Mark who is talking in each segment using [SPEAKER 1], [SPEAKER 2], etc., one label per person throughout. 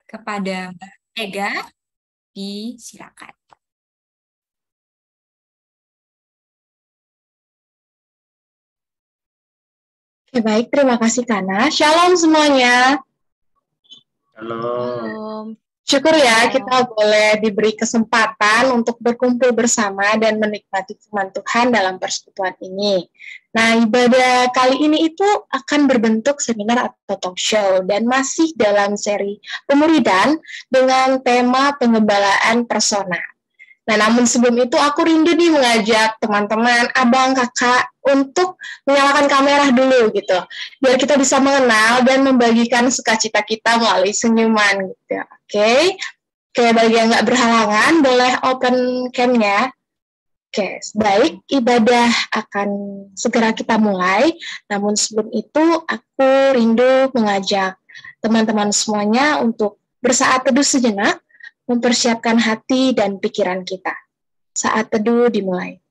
[SPEAKER 1] kepada Mbak Ega, disilakan.
[SPEAKER 2] Oke, baik, terima kasih Kana. Shalom semuanya.
[SPEAKER 3] Shalom.
[SPEAKER 2] Syukur ya kita boleh diberi kesempatan untuk berkumpul bersama dan menikmati firman Tuhan dalam persekutuan ini. Nah, ibadah kali ini itu akan berbentuk seminar atau talk show dan masih dalam seri pemuridan dengan tema pengembalaan persona. Nah, namun sebelum itu aku rindu nih mengajak teman-teman, abang, kakak untuk menyalakan kamera dulu gitu, biar kita bisa mengenal dan membagikan sukacita kita melalui senyuman gitu. Oke, bagi yang nggak berhalangan boleh open cam-nya. Oke, baik, ibadah akan segera kita mulai. Namun sebelum itu aku rindu mengajak teman-teman semuanya untuk bersaat teduh sejenak, mempersiapkan hati dan pikiran kita. Saat teduh dimulai.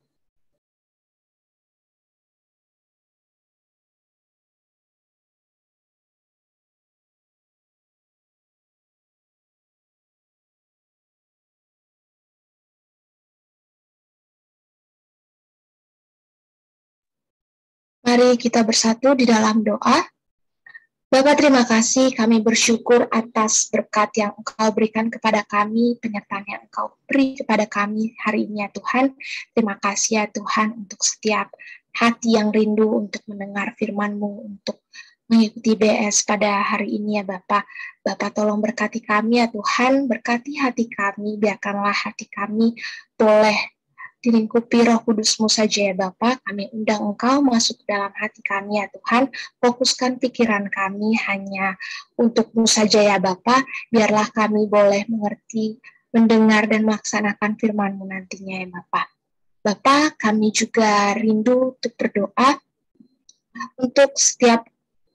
[SPEAKER 2] Mari kita bersatu di dalam doa. Bapa, terima kasih, kami bersyukur atas berkat yang Engkau berikan kepada kami, penyertaan yang Engkau beri kepada kami hari ini ya Tuhan. Terima kasih ya Tuhan untuk setiap hati yang rindu untuk mendengar firman-Mu, untuk mengikuti BS pada hari ini ya Bapak. Bapak tolong berkati kami ya Tuhan, berkati hati kami, biarkanlah hati kami boleh dilingkupi Roh Kudus-Mu saja ya Bapa. Kami undang Engkau masuk dalam hati kami ya Tuhan. Fokuskan pikiran kami hanya untuk-Mu saja ya Bapa. Biarlah kami boleh mengerti, mendengar dan melaksanakan firman-Mu nantinya ya Bapa. Bapa, kami juga rindu untuk berdoa untuk setiap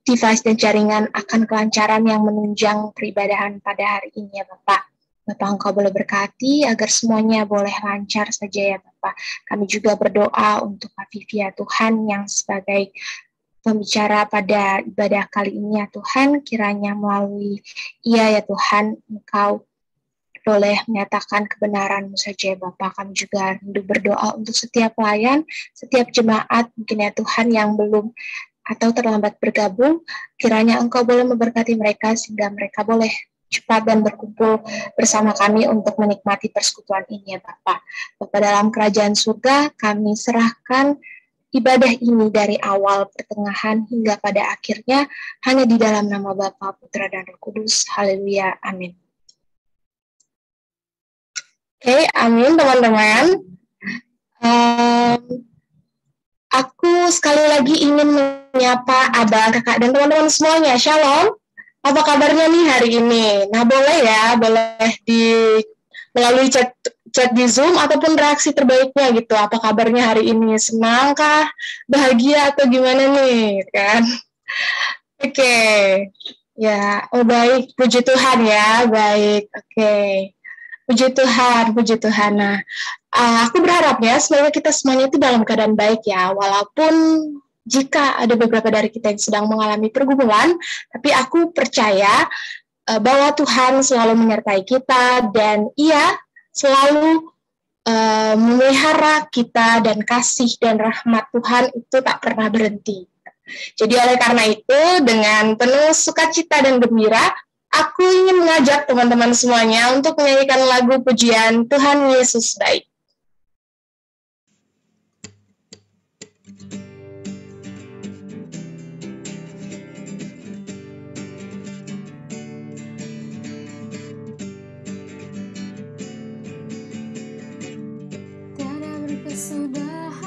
[SPEAKER 2] device dan jaringan akan kelancaran yang menunjang peribadahan pada hari ini ya Bapak. Bapak, Engkau boleh berkati agar semuanya boleh lancar saja ya Bapak. Kami juga berdoa untuk Kak Vivi ya Tuhan yang sebagai pembicara pada ibadah kali ini ya Tuhan, kiranya melalui ia ya Tuhan, Engkau boleh menyatakan kebenaran-Mu saja ya Bapak. Kami juga rindu berdoa untuk setiap pelayan, setiap jemaat mungkin ya Tuhan yang belum atau terlambat bergabung, kiranya Engkau boleh memberkati mereka sehingga mereka boleh cepat dan berkumpul bersama kami untuk menikmati persekutuan ini ya Bapak. Bapak, dalam kerajaan surga kami serahkan ibadah ini dari awal, pertengahan hingga pada akhirnya hanya di dalam nama Bapa, Putra dan Roh Kudus. Haleluya, amin. Oke, amin teman-teman. Aku sekali lagi ingin menyapa abang, kakak, dan teman-teman semuanya. Shalom. Apa kabarnya nih hari ini? Nah, boleh ya, boleh melalui chat di Zoom ataupun reaksi terbaiknya gitu. Apa kabarnya hari ini? Senang kah? Bahagia atau gimana nih? Kan? Oke. Ya, oh baik. Puji Tuhan ya, baik. Oke. Puji Tuhan, puji Tuhan. Nah, aku berharap ya, semoga kita semuanya itu dalam keadaan baik ya, walaupun jika ada beberapa dari kita yang sedang mengalami pergumulan, tapi aku percaya bahwa Tuhan selalu menyertai kita dan Ia selalu memelihara kita, dan kasih dan rahmat Tuhan itu tak pernah berhenti. Jadi oleh karena itu, dengan penuh sukacita dan gembira, aku ingin mengajak teman-teman semuanya untuk menyanyikan lagu pujian Tuhan Yesus Baik.
[SPEAKER 4] Kesudahan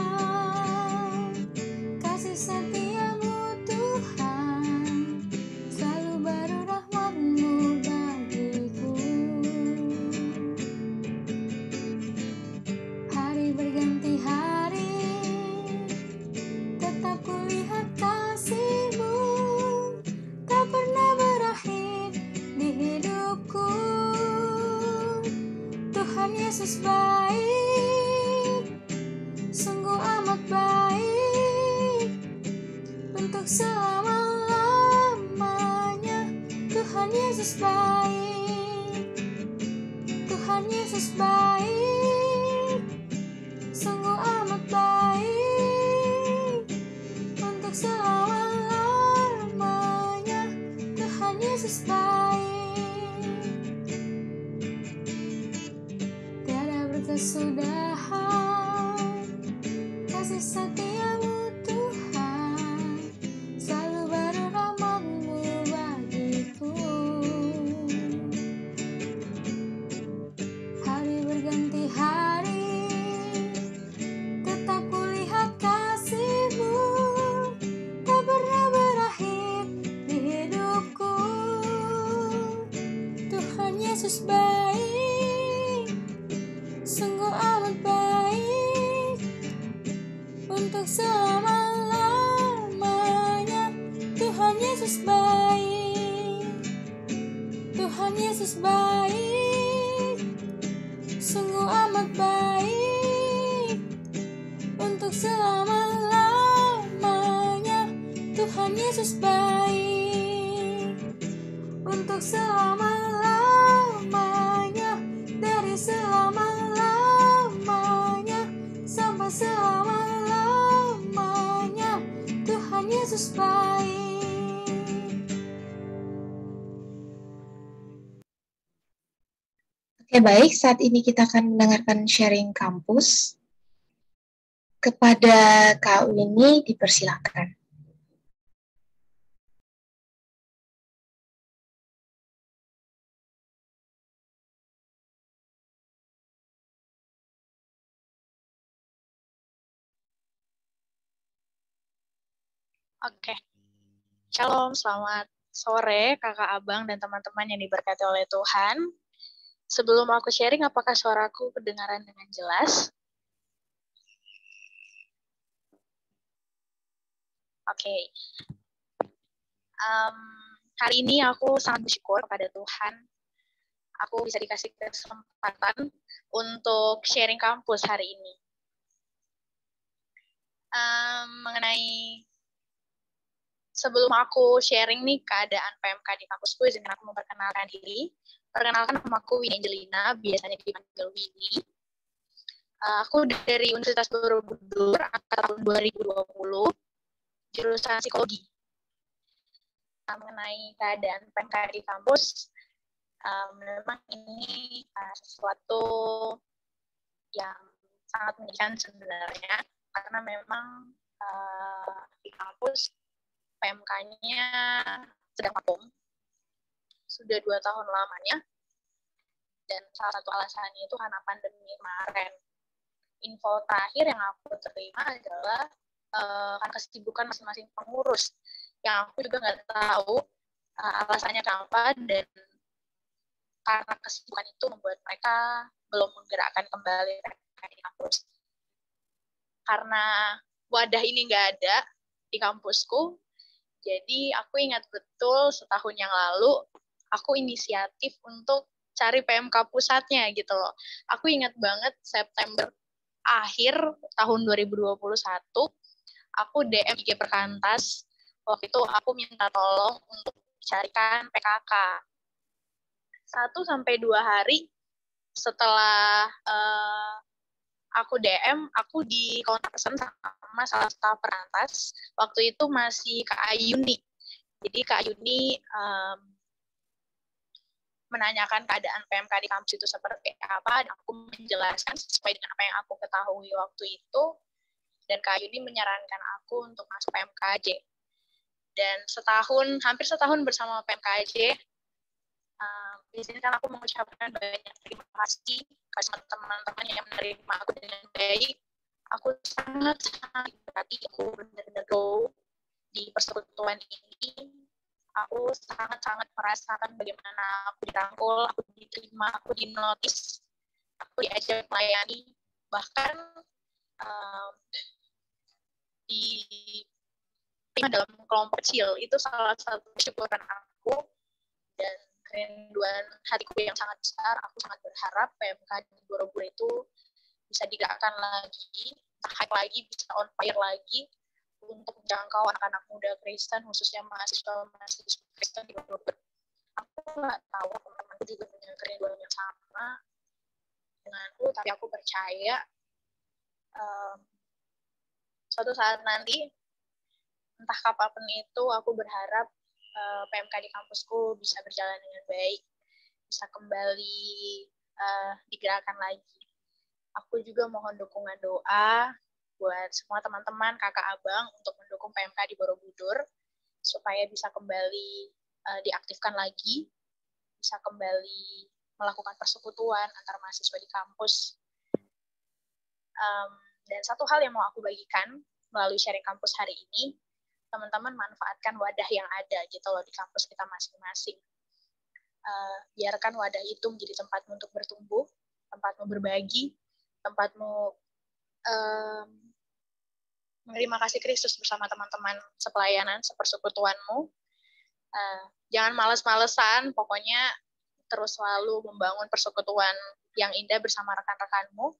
[SPEAKER 4] kasih setia-Mu Tuhan, selalu baru rahmat-Mu bagiku. Hari berganti hari, tetap kulihat kasih-Mu, tak pernah berakhir di hidupku. Tuhan Yesus baik, sungguh amat baik, untuk selama-lamanya. Tuhan Yesus baik. Yesus baik, sungguh amat baik, untuk selama-lamanya Tuhan Yesus baik. Tiada berkesudahan kasih setiamu Tuhan, selalu baru rahmat-Mu bagiku. Hari berganti hari, tetap kulihat kasih-Mu, tak pernah berakhir di hidupku. Tuhan Yesus baik, sungguh amat baik, untuk selama-lamanya. Tuhan Yesus baik, Tuhan Yesus baik, sungguh amat baik, untuk selama-lamanya. Tuhan Yesus baik, untuk selama-lamanya, dari selama-lamanya sampai selama-lamanya. Tuhan Yesus baik.
[SPEAKER 2] Oke, baik. Saat ini kita akan mendengarkan sharing kampus. Kepada Kak Winnie dipersilakan.
[SPEAKER 3] Oke. Shalom, selamat sore kakak abang dan teman-teman yang diberkati oleh Tuhan. Sebelum aku sharing, apakah suaraku kedengaran dengan jelas? Oke. Hari ini aku sangat bersyukur kepada Tuhan. Aku bisa dikasih kesempatan untuk sharing kampus hari ini. Mengenai sebelum aku sharing nih keadaan PMK di kampusku, izinkan aku memperkenalkan diri. Perkenalkan, nama aku Winnie Angelina, biasanya dipanggil Winnie. Aku dari Universitas Borobudur, angkatan tahun 2020, jurusan psikologi. Mengenai keadaan PMK di kampus, memang ini sesuatu yang sangat menyedihkan sebenarnya, karena memang di kampus PMK-nya sedang vakum sudah 2 tahun lamanya, dan salah satu alasannya itu karena pandemi kemarin. Info terakhir yang aku terima adalah karena kesibukan masing-masing pengurus, yang aku juga nggak tahu alasannya kenapa, dan karena kesibukan itu membuat mereka belum menggerakkan kembali PMK di kampus. Karena wadah ini nggak ada di kampusku, jadi aku ingat betul setahun yang lalu, aku inisiatif untuk cari PMK pusatnya gitu loh. Aku ingat banget September akhir tahun 2021, aku DM IG Perkantas. Waktu itu aku minta tolong untuk carikan PKK. 1-2 hari setelah aku DM, aku dikontak pesan sama salah satu Perkantas. Waktu itu masih Kak Ayuni. Jadi Kak Ayuni menanyakan keadaan PMK di kampus itu seperti apa, dan aku menjelaskan sesuai dengan apa yang aku ketahui waktu itu, dan Kak Ayuni menyarankan aku untuk masuk PMKJ. Dan hampir setahun bersama PMKJ, izinkan aku mengucapkan banyak terima kasih ke teman-teman yang menerima aku dengan baik. Aku sangat berarti aku benar-benar go di persekutuan ini. Aku sangat merasakan bagaimana aku dirangkul, aku diterima, aku dinotis, aku diajak melayani, bahkan diterima dalam kelompok kecil. Itu salah satu kesyukuran aku dan kerinduan hatiku yang sangat besar. Aku sangat berharap PMK di Borobudur itu bisa digerakkan lagi, hype lagi, bisa on fire lagi untuk menjangkau anak-anak muda Kristen, khususnya mahasiswa Kristen di Borobudur. Aku nggak tahu teman-teman juga punya kerinduan yang sama. denganku, tapi aku percaya suatu saat nanti, entah kapanpun itu, aku berharap PMK di kampusku bisa berjalan dengan baik, bisa kembali digerakkan lagi. Aku juga mohon dukungan doa buat semua teman-teman, kakak abang untuk mendukung PMK di Borobudur supaya bisa kembali diaktifkan lagi, bisa kembali melakukan persekutuan antar mahasiswa di kampus. Dan satu hal yang mau aku bagikan melalui sharing kampus hari ini, teman-teman manfaatkan wadah yang ada gitu loh di kampus kita masing-masing. Biarkan wadah itu menjadi tempatmu untuk bertumbuh, tempatmu berbagi, tempatmu menerima kasih Kristus bersama teman-teman sepelayanan, sepersekutuanmu. Jangan males-malesan, pokoknya terus selalu membangun persekutuan yang indah bersama rekan-rekanmu.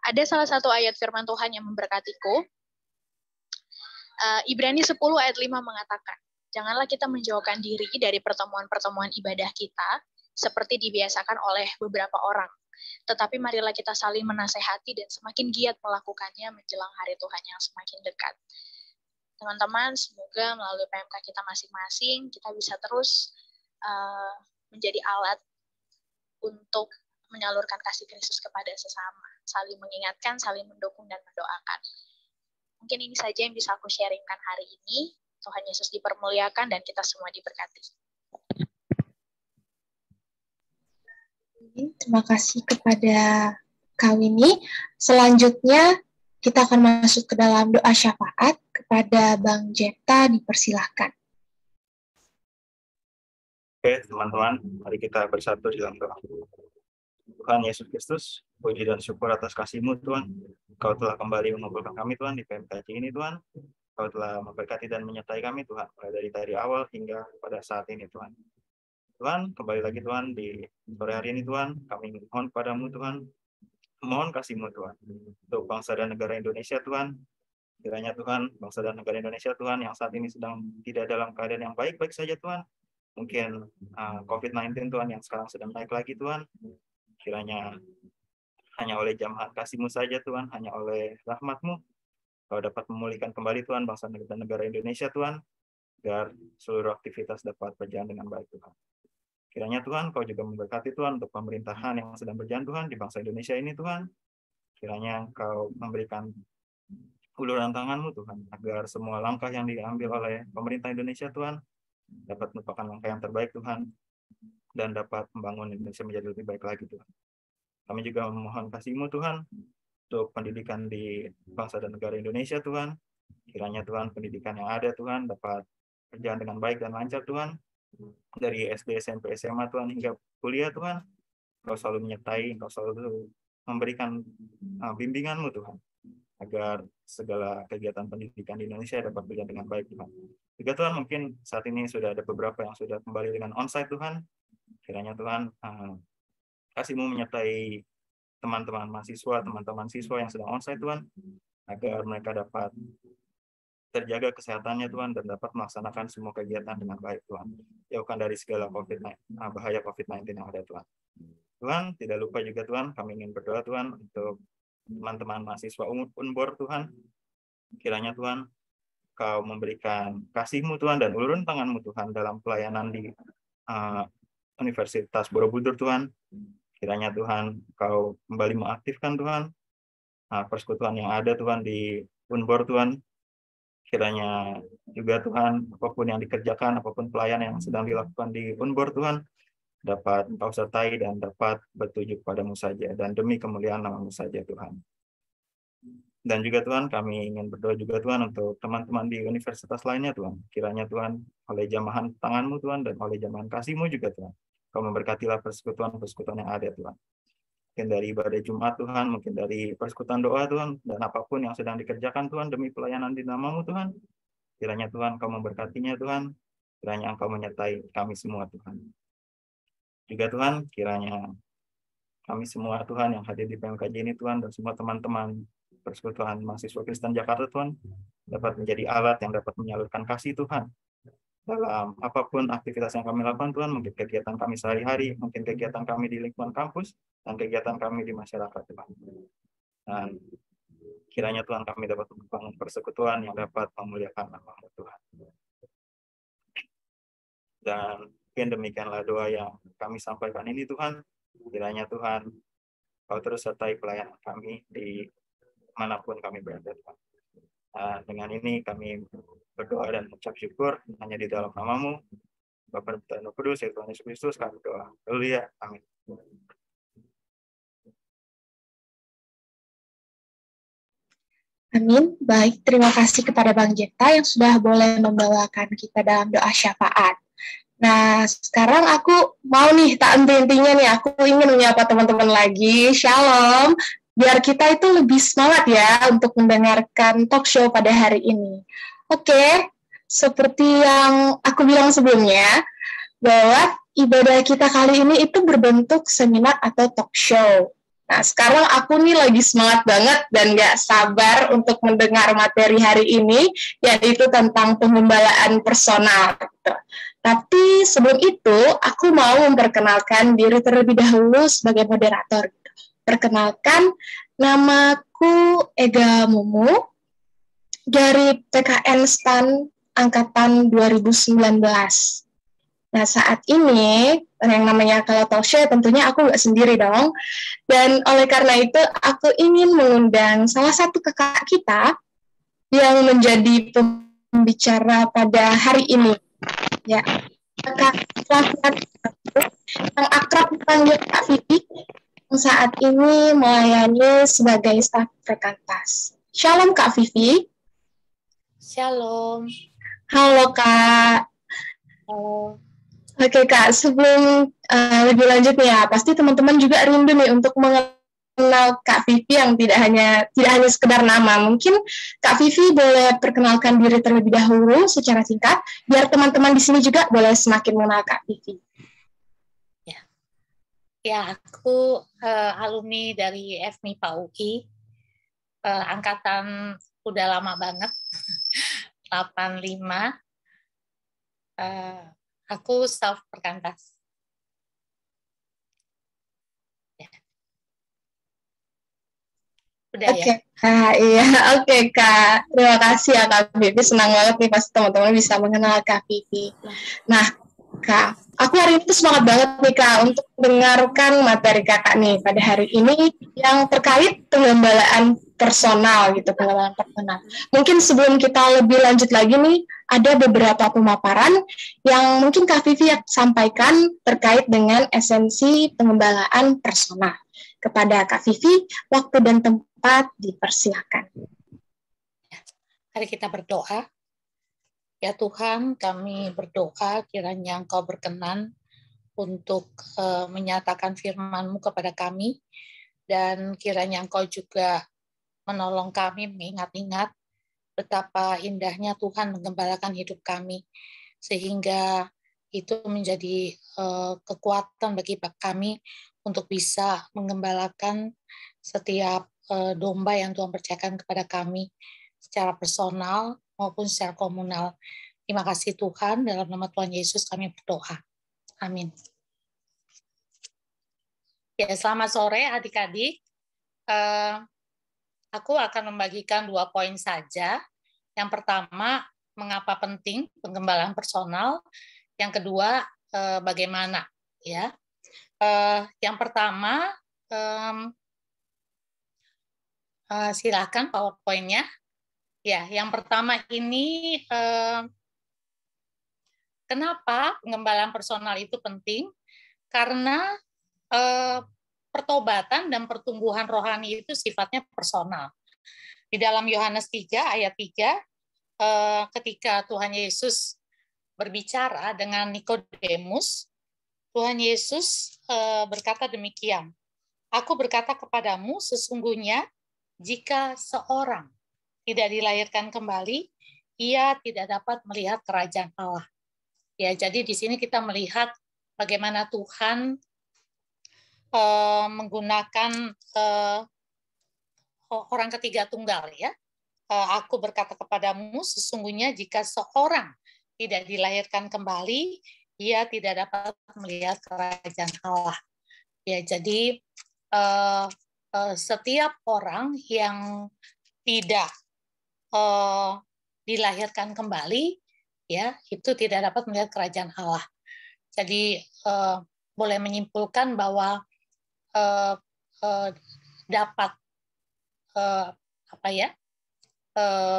[SPEAKER 3] Ada salah satu ayat firman Tuhan yang memberkatiku. Ibrani 10 ayat 5 mengatakan, janganlah kita menjauhkan diri dari pertemuan-pertemuan ibadah kita, seperti dibiasakan oleh beberapa orang. Tetapi marilah kita saling menasehati dan semakin giat melakukannya menjelang hari Tuhan yang semakin dekat. Teman-teman, semoga melalui PMK kita masing-masing, kita bisa terus menjadi alat untuk menyalurkan kasih Kristus kepada sesama. Saling mengingatkan, saling mendukung, dan mendoakan. Mungkin ini saja yang bisa aku sharingkan hari ini. Tuhan Yesus dipermuliakan dan kita semua diberkati.
[SPEAKER 2] Terima kasih kepada Kak Winnie. Selanjutnya kita akan masuk ke dalam doa syafaat. Kepada Bang Jeta dipersilahkan.
[SPEAKER 5] Oke, teman-teman, mari kita bersatu dalam doa. Tuhan Yesus Kristus, puji dan syukur atas kasih-Mu, Tuhan. Kau telah kembali mengumpulkan kami, Tuhan, di PMKJ ini, Tuhan. Kau telah memberkati dan menyertai kami, Tuhan, mulai dari awal hingga pada saat ini, Tuhan. Tuhan, kembali lagi, Tuhan, di sore hari ini, Tuhan, kami mohon padamu, Tuhan, mohon kasih-Mu, Tuhan, untuk bangsa dan negara Indonesia, Tuhan. Kiranya, Tuhan, bangsa dan negara Indonesia, Tuhan, yang saat ini sedang tidak dalam keadaan yang baik-baik saja, Tuhan. Mungkin COVID-19, Tuhan, yang sekarang sedang naik lagi, Tuhan. Kiranya hanya oleh jamahan kasih-Mu saja, Tuhan, hanya oleh rahmat-Mu, Kau dapat memulihkan kembali, Tuhan, bangsa dan negara Indonesia, Tuhan, agar seluruh aktivitas dapat berjalan dengan baik, Tuhan. Kiranya, Tuhan, Kau juga memberkati, Tuhan, untuk pemerintahan yang sedang berjalan, Tuhan, di bangsa Indonesia ini, Tuhan. Kiranya Kau memberikan uluran tangan-Mu, Tuhan, agar semua langkah yang diambil oleh pemerintah Indonesia, Tuhan, dapat merupakan langkah yang terbaik, Tuhan, dan dapat membangun Indonesia menjadi lebih baik lagi, Tuhan. Kami juga memohon kasih-Mu, Tuhan, untuk pendidikan di bangsa dan negara Indonesia, Tuhan. Kiranya, Tuhan, pendidikan yang ada, Tuhan, dapat berjalan dengan baik dan lancar, Tuhan. Dari SD, SMP, SMA, Tuhan, hingga kuliah, Tuhan. Kau selalu menyertai, Kau selalu memberikan bimbingan-Mu, Tuhan, agar segala kegiatan pendidikan di Indonesia dapat berjalan dengan baik, Tuhan. Juga, Tuhan, mungkin saat ini sudah ada beberapa yang sudah kembali dengan onsite, Tuhan. Kiranya, Tuhan, kasih-Mu menyertai teman-teman mahasiswa, teman-teman siswa yang sedang onsite, Tuhan, agar mereka dapat terjaga kesehatannya, Tuhan, dan dapat melaksanakan semua kegiatan dengan baik, Tuhan. Jauhkan dari segala bahaya COVID-19 yang ada, Tuhan. Tuhan, tidak lupa juga, Tuhan, kami ingin berdoa, Tuhan, untuk teman-teman mahasiswa Unbor, Tuhan. Kiranya, Tuhan, Kau memberikan kasih-Mu, Tuhan, dan uluran tangan-Mu, Tuhan, dalam pelayanan di Universitas Borobudur, Tuhan. Kiranya, Tuhan, Kau kembali mengaktifkan, Tuhan, persekutuan yang ada, Tuhan, di Unbor, Tuhan. Kiranya juga, Tuhan, apapun yang dikerjakan, apapun pelayanan yang sedang dilakukan di Unbor, Tuhan, dapat Kau sertai dan dapat bertuju kepadamu saja, dan demi kemuliaan nama-Mu saja, Tuhan. Dan juga, Tuhan, kami ingin berdoa juga, Tuhan, untuk teman-teman di universitas lainnya, Tuhan. Kiranya, Tuhan, oleh jamahan tangan-Mu, Tuhan, dan oleh jamahan kasih-Mu juga, Tuhan, Kau memberkatilah persekutuan-persekutuan yang ada, Tuhan. Mungkin dari ibadah Jumat, Tuhan, mungkin dari persekutuan doa, Tuhan, dan apapun yang sedang dikerjakan, Tuhan, demi pelayanan di nama-Mu, Tuhan. Kiranya, Tuhan, Kau memberkatinya, Tuhan. Kiranya Engkau menyertai kami semua, Tuhan. Juga, Tuhan, kiranya kami semua, Tuhan, yang hadir di PMKJ ini, Tuhan, dan semua teman-teman persekutuan mahasiswa Kristen Jakarta, Tuhan, dapat menjadi alat yang dapat menyalurkan kasih, Tuhan, dalam apapun aktivitas yang kami lakukan Tuhan, mungkin kegiatan kami sehari-hari, mungkin kegiatan kami di lingkungan kampus, dan kegiatan kami di masyarakat Tuhan. Dan kiranya Tuhan kami dapat membangun persekutuan yang dapat memuliakan nama Tuhan. Dan mungkin demikianlah doa yang kami sampaikan ini Tuhan. Kiranya Tuhan Kau terus sertai pelayanan kami di manapun kami berada Tuhan. Dengan ini kami berdoa dan mengucap syukur hanya di dalam nama-Mu, Bapa dan Roh Kudus, yaitu Tuhan Yesus Kristus, kami doa. Haleluya. Amin.
[SPEAKER 2] Amin. Baik, terima kasih kepada Bang Jeta yang sudah boleh membawakan kita dalam doa syafaat. Nah, sekarang aku mau nih, tak henti-hentinya nih, aku ingin menyapa teman-teman lagi. Shalom. Biar kita itu lebih semangat ya untuk mendengarkan talk show pada hari ini. Oke, seperti yang aku bilang sebelumnya, bahwa ibadah kita kali ini itu berbentuk seminar atau talk show. Nah, sekarang aku nih lagi semangat banget dan gak sabar untuk mendengar materi hari ini, yaitu tentang pengembalaan personal. Gitu. Tapi sebelum itu, aku mau memperkenalkan diri terlebih dahulu sebagai moderator. Perkenalkan, namaku Ega Mumu, dari PKN STAN Angkatan 2019. Nah, saat ini, yang namanya kalau talk show, tentunya aku nggak sendiri dong. Dan oleh karena itu, aku ingin mengundang salah satu kakak kita yang menjadi pembicara pada hari ini. Ya, kakak yang akrab dipanggil Kak Vivi, yang saat ini melayani sebagai staf perkantas. Shalom Kak Vivi.
[SPEAKER 6] Shalom.
[SPEAKER 2] Halo Kak.
[SPEAKER 6] Halo.
[SPEAKER 2] Oke Kak, sebelum lebih lanjut nih ya, pasti teman-teman juga rindu nih untuk mengenal Kak Vivi yang tidak hanya sekedar nama. Mungkin Kak Vivi boleh perkenalkan diri terlebih dahulu secara singkat, biar teman-teman di sini juga boleh semakin mengenal Kak Vivi.
[SPEAKER 6] Ya, aku alumni dari FMIPA UI, angkatan udah lama banget, 85. Aku staf perkantas. Ya. Udah
[SPEAKER 2] Oke,
[SPEAKER 6] ya?
[SPEAKER 2] Kak, iya, oke Kak. Terima kasih ya Kak Vivi, senang banget nih pasti teman-teman bisa mengenal Kak Vivi. Nah, Kak, aku hari ini semangat banget nih Kak untuk mendengarkan materi Kakak nih pada hari ini yang terkait pengembalaan personal gitu, pengembalaan personal. Mungkin sebelum kita lebih lanjut lagi nih, ada beberapa pemaparan yang mungkin Kak Vivi sampaikan terkait dengan esensi pengembalaan personal. Kepada Kak Vivi, waktu dan tempat dipersilakan.
[SPEAKER 6] Mari kita berdoa. Ya Tuhan, kami berdoa kiranya Engkau berkenan untuk menyatakan firman-Mu kepada kami, dan kiranya Engkau juga menolong kami mengingat-ingat betapa indahnya Tuhan menggembalakan hidup kami, sehingga itu menjadi kekuatan bagi kami untuk bisa menggembalakan setiap domba yang Tuhan percayakan kepada kami secara personal maupun secara komunal. Terima kasih Tuhan, dalam nama Tuhan Yesus kami berdoa. Amin. Ya, selamat sore adik-adik. Aku akan membagikan 2 poin saja. Yang pertama, mengapa penting penggembalaan personal. Yang kedua, bagaimana. Ya. Yang pertama, silakan PowerPoint-nya. Ya, yang pertama ini kenapa pengembalaan personal itu penting? Karena pertobatan dan pertumbuhan rohani itu sifatnya personal. Di dalam Yohanes 3 ayat 3, ketika Tuhan Yesus berbicara dengan Nikodemus, Tuhan Yesus berkata demikian, "Aku berkata kepadamu, sesungguhnya jika seorang tidak dilahirkan kembali, ia tidak dapat melihat kerajaan Allah." Ya, jadi di sini kita melihat bagaimana Tuhan menggunakan orang ketiga tunggal ya. Aku berkata kepadamu, sesungguhnya jika seorang tidak dilahirkan kembali, ia tidak dapat melihat kerajaan Allah. Ya, jadi setiap orang yang tidak dilahirkan kembali, ya, itu tidak dapat melihat kerajaan Allah. Jadi boleh menyimpulkan bahwa dapat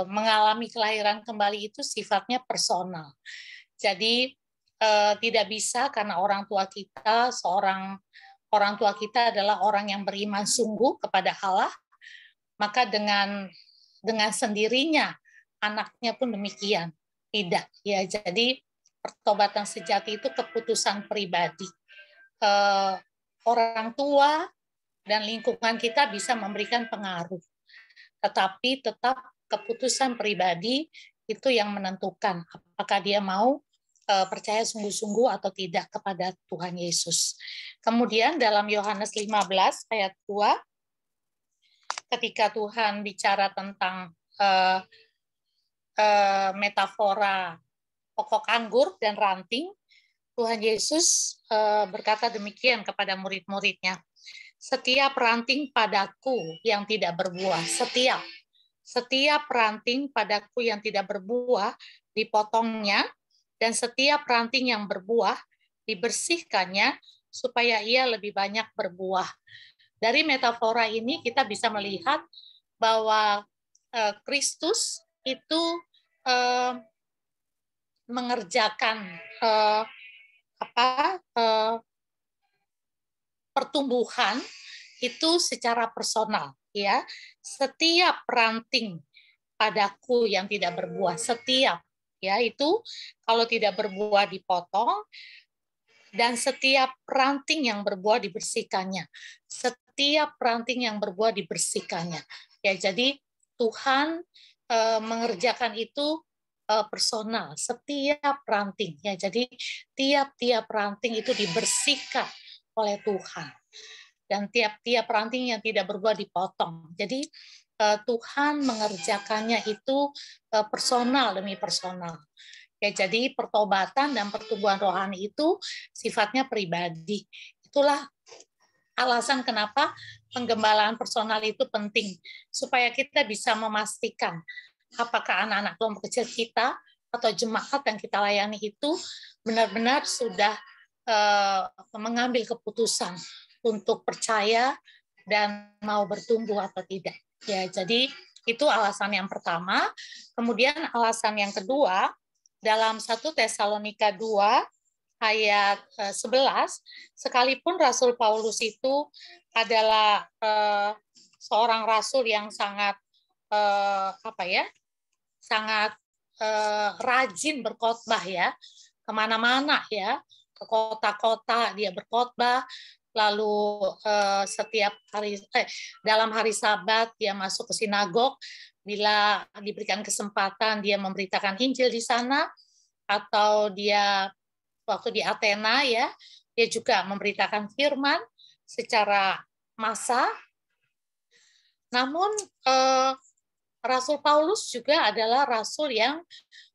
[SPEAKER 6] mengalami kelahiran kembali itu sifatnya personal. Jadi tidak bisa karena orang tua kita adalah orang yang beriman sungguh kepada Allah, maka dengan sendirinya anaknya pun demikian. Tidak, ya. Jadi pertobatan sejati itu keputusan pribadi. Orang tua dan lingkungan kita bisa memberikan pengaruh, tetapi tetap keputusan pribadi itu yang menentukan apakah dia mau percaya sungguh-sungguh atau tidak kepada Tuhan Yesus. Kemudian dalam Yohanes 15 ayat 2, ketika Tuhan bicara tentang metafora pokok anggur dan ranting, Tuhan Yesus berkata demikian kepada murid-muridnya, setiap ranting padaku yang tidak berbuah, setiap ranting padaku yang tidak berbuah dipotongnya, dan setiap ranting yang berbuah dibersihkannya supaya ia lebih banyak berbuah. Dari metafora ini kita bisa melihat bahwa Kristus itu mengerjakan pertumbuhan itu secara personal, ya. Setiap ranting padaku yang tidak berbuah, setiap, ya, itu kalau tidak berbuah dipotong, dan setiap ranting yang berbuah dibersihkannya. Setiap ranting yang berbuah dibersihkannya. Ya, jadi Tuhan mengerjakan itu personal, setiap ranting. Ya, jadi tiap-tiap ranting itu dibersihkan oleh Tuhan. Dan tiap-tiap ranting yang tidak berbuah dipotong. Jadi Tuhan mengerjakannya itu personal demi personal. Ya, jadi pertobatan dan pertumbuhan rohani itu sifatnya pribadi. Itulah alasan kenapa penggembalaan personal itu penting, supaya kita bisa memastikan apakah anak-anak kelompok kecil kita atau jemaat yang kita layani itu benar-benar sudah mengambil keputusan untuk percaya dan mau bertumbuh atau tidak. Ya, jadi itu alasan yang pertama. Kemudian alasan yang kedua, dalam 1 Tesalonika 2 ayat 11, sekalipun Rasul Paulus itu adalah seorang rasul yang sangat sangat rajin berkhotbah, ya, kemana-mana, ya, ke kota-kota dia berkhotbah. Lalu setiap hari dalam hari Sabat dia masuk ke sinagog, bila diberikan kesempatan dia memberitakan Injil di sana, atau dia waktu di Athena, ya, dia juga memberitakan firman secara massal. Namun Rasul Paulus juga adalah rasul yang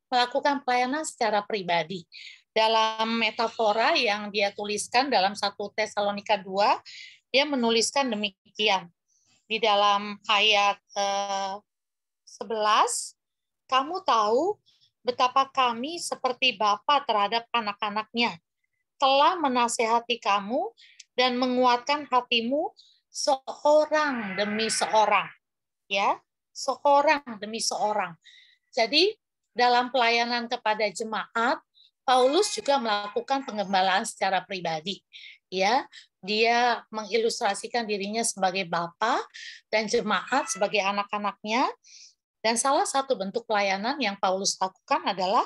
[SPEAKER 6] melakukan pelayanan secara pribadi. Dalam metafora yang dia tuliskan dalam 1 Tesalonika 2, dia menuliskan demikian. Di dalam ayat 11, kamu tahu betapa kami seperti bapa terhadap anak-anaknya, telah menasehati kamu dan menguatkan hatimu seorang demi seorang. Ya, seorang demi seorang. Jadi dalam pelayanan kepada jemaat, Paulus juga melakukan penggembalaan secara pribadi. Ya, dia mengilustrasikan dirinya sebagai bapa dan jemaat sebagai anak-anaknya. Dan salah satu bentuk pelayanan yang Paulus lakukan adalah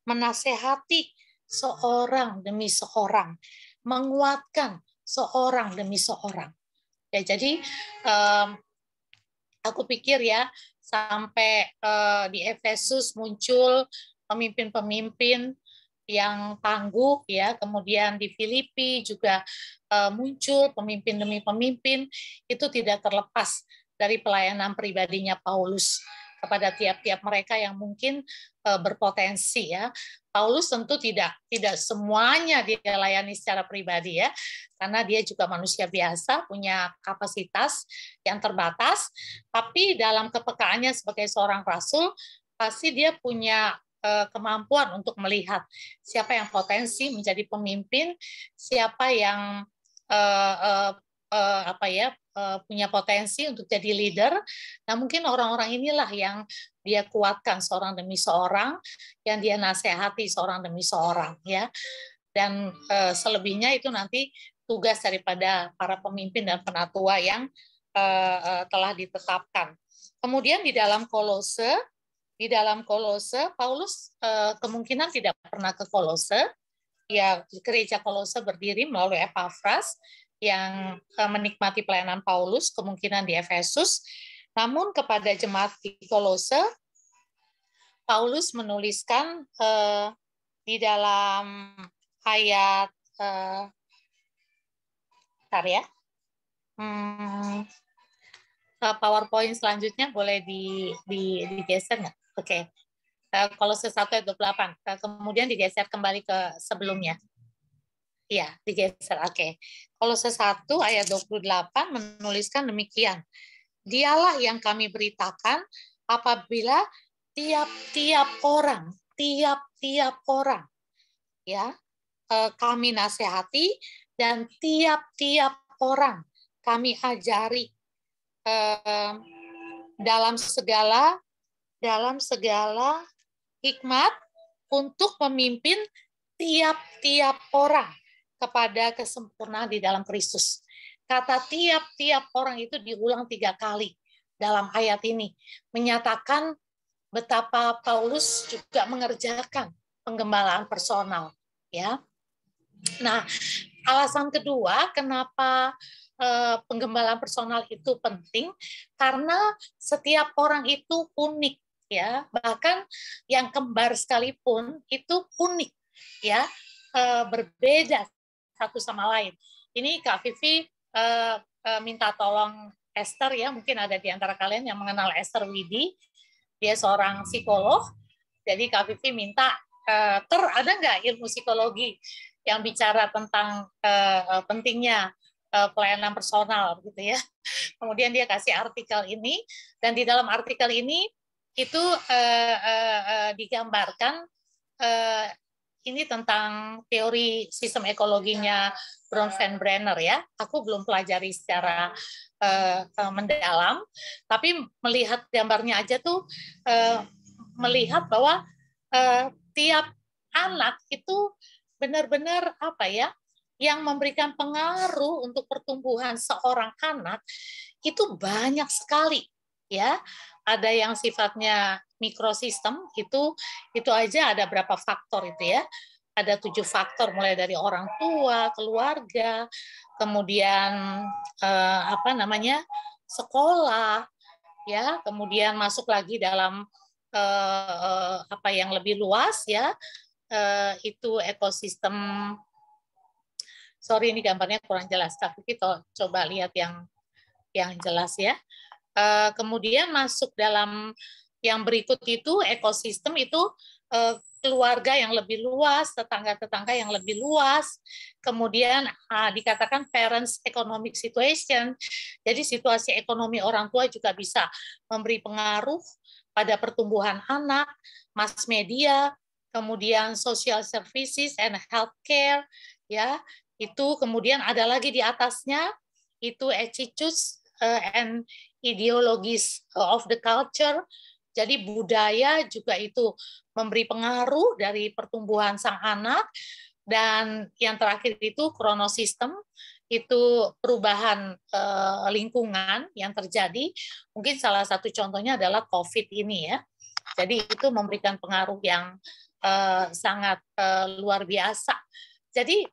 [SPEAKER 6] menasehati seorang demi seorang, menguatkan seorang demi seorang. Ya, jadi aku pikir, ya, sampai di Efesus muncul pemimpin-pemimpin yang tangguh, ya, kemudian di Filipi juga muncul pemimpin demi pemimpin, itu tidak terlepas dari pelayanan pribadinya Paulus kepada tiap-tiap mereka yang mungkin berpotensi ya. Paulus tentu tidak semuanya dia layani secara pribadi ya, karena dia juga manusia biasa, punya kapasitas yang terbatas, tapi dalam kepekaannya sebagai seorang rasul, pasti dia punya kemampuan untuk melihat siapa yang potensi menjadi pemimpin, siapa yang punya potensi untuk jadi leader. Nah, mungkin orang-orang inilah yang dia kuatkan seorang demi seorang, yang dia nasihati seorang demi seorang, ya. Dan selebihnya itu nanti tugas daripada para pemimpin dan penatua yang telah ditetapkan. Kemudian di dalam Kolose, Paulus kemungkinan tidak pernah ke Kolose. Ya, gereja Kolose berdiri melalui Epafras yang menikmati pelayanan Paulus, kemungkinan di Efesus. Namun kepada jemaat di Kolose, Paulus menuliskan di dalam ayat, PowerPoint selanjutnya boleh digeser nggak? Oke. Kolose 1 ayat 28. Kemudian digeser kembali ke sebelumnya. Iya, digeser. Oke. Kolose 1 ayat 28 menuliskan demikian. Dialah yang kami beritakan apabila tiap-tiap orang ya, kami nasihati dan tiap-tiap orang kami ajari dalam segala hikmat untuk memimpin tiap-tiap orang kepada kesempurnaan di dalam Kristus. Kata tiap-tiap orang itu diulang 3 kali dalam ayat ini, menyatakan betapa Paulus juga mengerjakan penggembalaan personal, ya. Nah, alasan kedua kenapa penggembalaan personal itu penting, karena setiap orang itu unik, ya. Bahkan yang kembar sekalipun itu unik, ya, berbeda satu sama lain. Ini Kak Vivi minta tolong Esther, ya, mungkin ada di antara kalian yang mengenal Esther Widi. Dia seorang psikolog. Jadi Kak Vivi minta, ada nggak ilmu psikologi yang bicara tentang pentingnya pelayanan personal, gitu ya. Kemudian dia kasih artikel ini, dan di dalam artikel ini itu digambarkan ini tentang teori sistem ekologinya Bron van Brenner, ya. Aku belum pelajari secara mendalam, tapi melihat gambarnya aja tuh melihat bahwa tiap anak itu benar-benar apa ya, yang memberikan pengaruh untuk pertumbuhan seorang anak itu banyak sekali, ya. Ada yang sifatnya mikrosistem, itu aja ada berapa faktor itu, ya. Ada 7 faktor, mulai dari orang tua, keluarga, kemudian sekolah, ya, kemudian masuk lagi dalam apa yang lebih luas, ya, itu ekosistem. Sorry, ini gambarnya kurang jelas, tapi kita coba lihat yang jelas, ya. Kemudian masuk dalam yang berikut itu ekosistem itu keluarga yang lebih luas, tetangga-tetangga yang lebih luas, kemudian dikatakan parents economic situation, jadi situasi ekonomi orang tua juga bisa memberi pengaruh pada pertumbuhan anak, mass media, kemudian social services and healthcare, ya, itu kemudian ada lagi di atasnya, itu attitudes and ideologies of the culture. Jadi budaya juga itu memberi pengaruh dari pertumbuhan sang anak. Dan yang terakhir itu kronosistem, itu perubahan lingkungan yang terjadi. Mungkin salah satu contohnya adalah COVID ini, ya. Jadi itu memberikan pengaruh yang sangat luar biasa. Jadi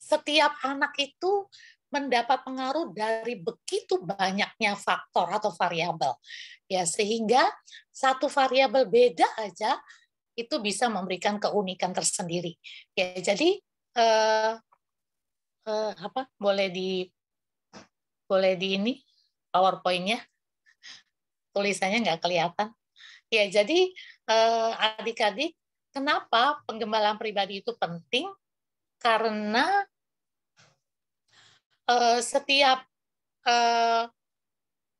[SPEAKER 6] setiap anak itu mendapat pengaruh dari begitu banyaknya faktor atau variabel, ya, sehingga satu variabel beda aja itu bisa memberikan keunikan tersendiri, ya. Jadi boleh di ini PowerPoint-nya, tulisannya nggak kelihatan. Ya, jadi adik-adik, kenapa penggembalaan pribadi itu penting? Karena setiap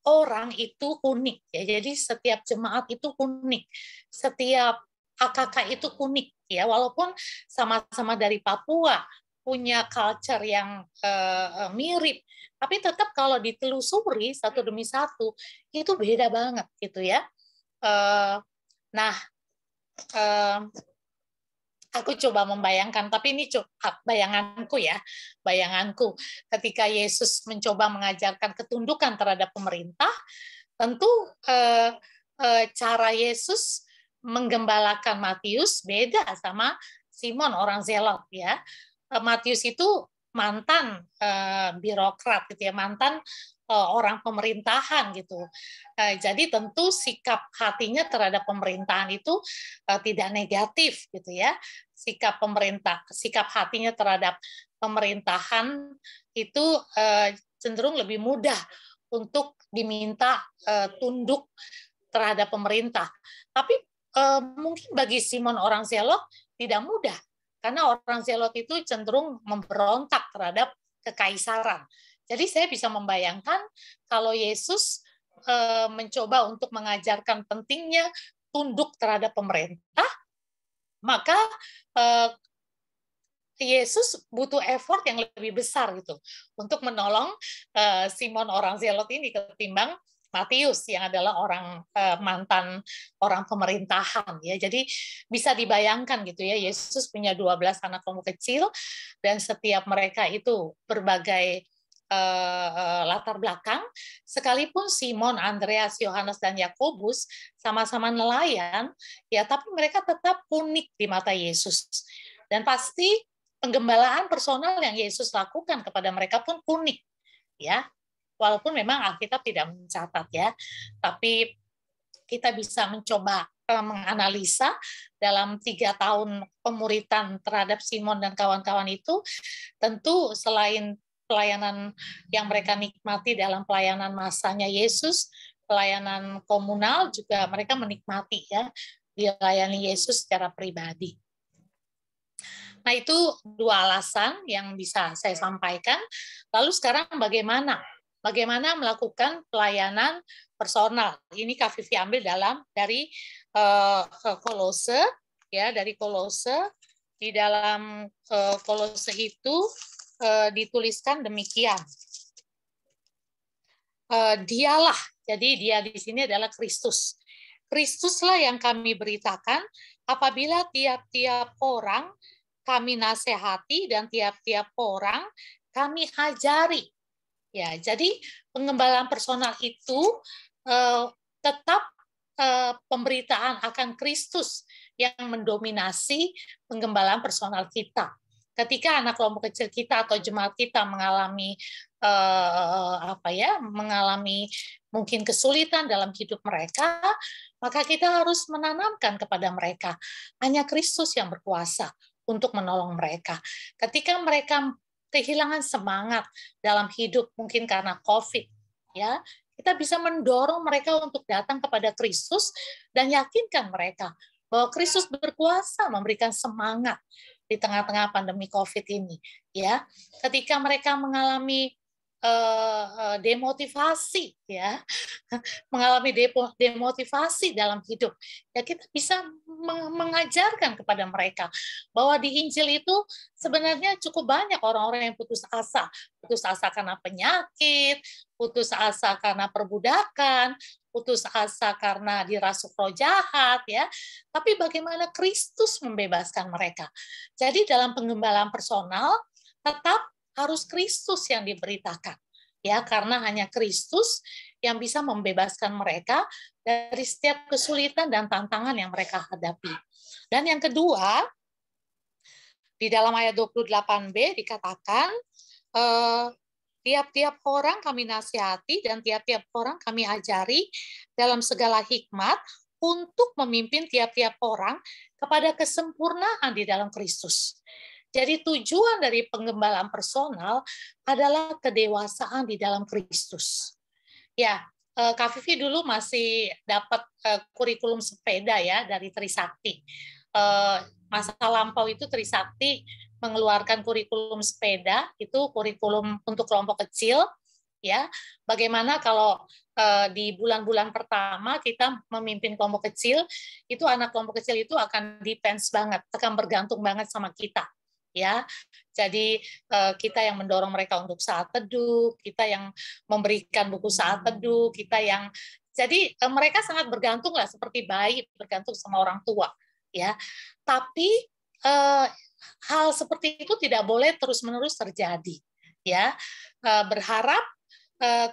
[SPEAKER 6] orang itu unik, ya. Jadi setiap jemaat itu unik, setiap AKK itu unik, ya. Walaupun sama-sama dari Papua, punya culture yang mirip, tapi tetap kalau ditelusuri satu demi satu itu beda banget, gitu ya. Nah, aku coba membayangkan, tapi ini bayanganku ya, bayanganku. Ketika Yesus mencoba mengajarkan ketundukan terhadap pemerintah, tentu cara Yesus menggembalakan Matius beda sama Simon orang Zelot, ya. Matius itu mantan birokrat, gitu ya, mantan orang pemerintahan, gitu. Jadi tentu sikap hatinya terhadap pemerintahan itu tidak negatif, gitu ya. Sikap hatinya terhadap pemerintahan itu cenderung lebih mudah untuk diminta tunduk terhadap pemerintah. Tapi mungkin bagi Simon orang Zelot tidak mudah, karena orang Zelot itu cenderung memberontak terhadap kekaisaran. Jadi saya bisa membayangkan kalau Yesus mencoba untuk mengajarkan pentingnya tunduk terhadap pemerintah, maka Yesus butuh effort yang lebih besar gitu untuk menolong Simon orang Zelot ini ketimbang Matius yang adalah orang mantan orang pemerintahan, ya. Jadi bisa dibayangkan gitu ya, Yesus punya 12 anak kelompok kecil dan setiap mereka itu berbagai latar belakang, sekalipun Simon, Andreas, Yohanes dan Yakobus sama-sama nelayan, ya, tapi mereka tetap unik di mata Yesus. Dan pasti penggembalaan personal yang Yesus lakukan kepada mereka pun unik, ya. Walaupun memang Alkitab tidak mencatat, ya, tapi kita bisa mencoba menganalisa dalam 3 tahun pemuritan terhadap Simon dan kawan-kawan itu, tentu selain pelayanan yang mereka nikmati dalam pelayanan masanya Yesus, pelayanan komunal juga mereka menikmati, ya, dilayani Yesus secara pribadi. Nah, itu 2 alasan yang bisa saya sampaikan. Lalu sekarang bagaimana melakukan pelayanan personal? Ini Kak Vivi ambil dari Kolose, ya, dari Kolose. Di dalam Kolose itu dituliskan demikian. Dialah, jadi dia di sini adalah Kristus. Kristuslah yang kami beritakan apabila tiap-tiap orang kami nasihati dan tiap-tiap orang kami ajari. Ya, jadi penggembalaan personal itu tetap pemberitaan akan Kristus yang mendominasi penggembalaan personal kita. Ketika anak kelompok kecil kita atau jemaat kita mengalami mengalami mungkin kesulitan dalam hidup mereka, maka kita harus menanamkan kepada mereka hanya Kristus yang berkuasa untuk menolong mereka. Ketika mereka kehilangan semangat dalam hidup mungkin karena COVID, ya, kita bisa mendorong mereka untuk datang kepada Kristus dan yakinkan mereka bahwa Kristus berkuasa memberikan semangat di tengah-tengah pandemi COVID ini, ya. Ketika mereka mengalami demotivasi, ya, mengalami demotivasi dalam hidup, ya, kita bisa mengajarkan kepada mereka bahwa di Injil itu sebenarnya cukup banyak orang-orang yang putus asa karena penyakit, putus asa karena perbudakan, putus asa karena dirasuk roh jahat, ya. Tapi bagaimana Kristus membebaskan mereka? Jadi dalam penggembalaan personal tetap harus Kristus yang diberitakan, ya, karena hanya Kristus yang bisa membebaskan mereka dari setiap kesulitan dan tantangan yang mereka hadapi. Dan yang kedua, di dalam ayat 28b dikatakan, tiap-tiap orang kami nasihati dan tiap-tiap orang kami ajari dalam segala hikmat untuk memimpin tiap-tiap orang kepada kesempurnaan di dalam Kristus. Jadi tujuan dari penggembalaan personal adalah kedewasaan di dalam Kristus. Ya, Kak Vivi dulu masih dapat kurikulum sepeda ya dari Trisakti. Masa lampau itu Trisakti mengeluarkan kurikulum sepeda, itu kurikulum untuk kelompok kecil, ya. Bagaimana kalau di bulan-bulan pertama kita memimpin kelompok kecil, itu anak kelompok kecil itu akan depends banget, akan bergantung banget sama kita, ya. Jadi kita yang mendorong mereka untuk saat teduh, kita yang memberikan buku saat teduh, kita yang jadi mereka sangat bergantung lah seperti bayi bergantung sama orang tua, ya. Tapi hal seperti itu tidak boleh terus-menerus terjadi, ya. Berharap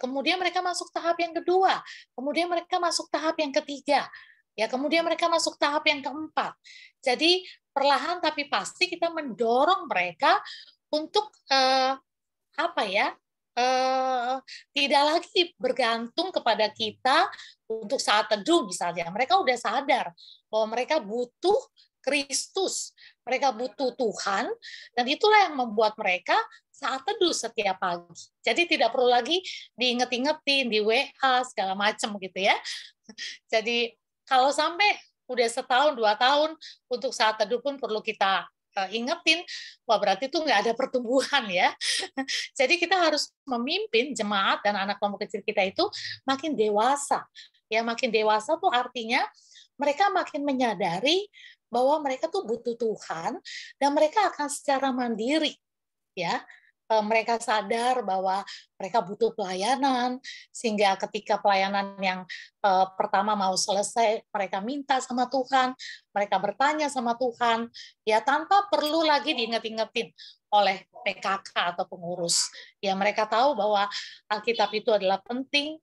[SPEAKER 6] kemudian mereka masuk tahap yang kedua, kemudian mereka masuk tahap yang ketiga, ya, kemudian mereka masuk tahap yang keempat. Jadi perlahan tapi pasti kita mendorong mereka untuk tidak lagi bergantung kepada kita untuk saat teduh misalnya. Mereka udah sadar bahwa mereka butuh Kristus, mereka butuh Tuhan, dan itulah yang membuat mereka saat teduh setiap pagi. Jadi tidak perlu lagi diinget-ingetin di WA segala macam gitu ya. Jadi kalau sampai udah setahun 2 tahun untuk saat teduh pun perlu kita ingetin, wah berarti itu nggak ada pertumbuhan ya. Jadi kita harus memimpin jemaat dan anak kelompok kecil kita itu makin dewasa. Ya, makin dewasa tuh artinya mereka makin menyadari bahwa mereka tuh butuh Tuhan dan mereka akan secara mandiri, ya. Mereka sadar bahwa mereka butuh pelayanan, sehingga ketika pelayanan yang pertama mau selesai, mereka minta sama Tuhan, mereka bertanya sama Tuhan, ya tanpa perlu lagi diinget-ingetin oleh PKK atau pengurus. Ya mereka tahu bahwa Alkitab itu adalah penting,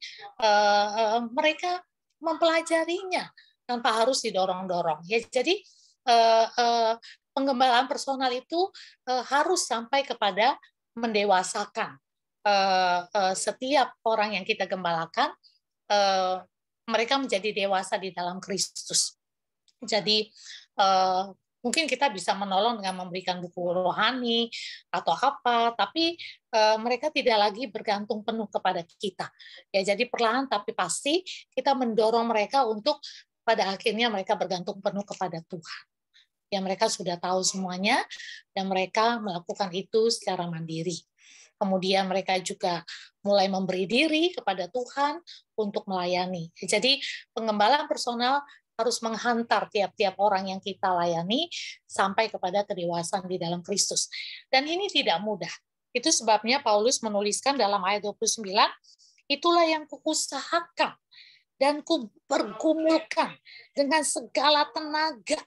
[SPEAKER 6] mereka mempelajarinya tanpa harus didorong-dorong. Ya jadi penggembalaan personal itu harus sampai kepada mendewasakan setiap orang yang kita gembalakan, mereka menjadi dewasa di dalam Kristus. Jadi mungkin kita bisa menolong dengan memberikan buku rohani atau apa, tapi mereka tidak lagi bergantung penuh kepada kita. Ya, jadi perlahan tapi pasti kita mendorong mereka untuk pada akhirnya mereka bergantung penuh kepada Tuhan. Ya, mereka sudah tahu semuanya dan mereka melakukan itu secara mandiri. Kemudian mereka juga mulai memberi diri kepada Tuhan untuk melayani. Jadi pengembalaan personal harus menghantar tiap-tiap orang yang kita layani sampai kepada kedewasaan di dalam Kristus. Dan ini tidak mudah. Itu sebabnya Paulus menuliskan dalam ayat 29, itulah yang kuusahakan dan kupergumulkan dengan segala tenaga.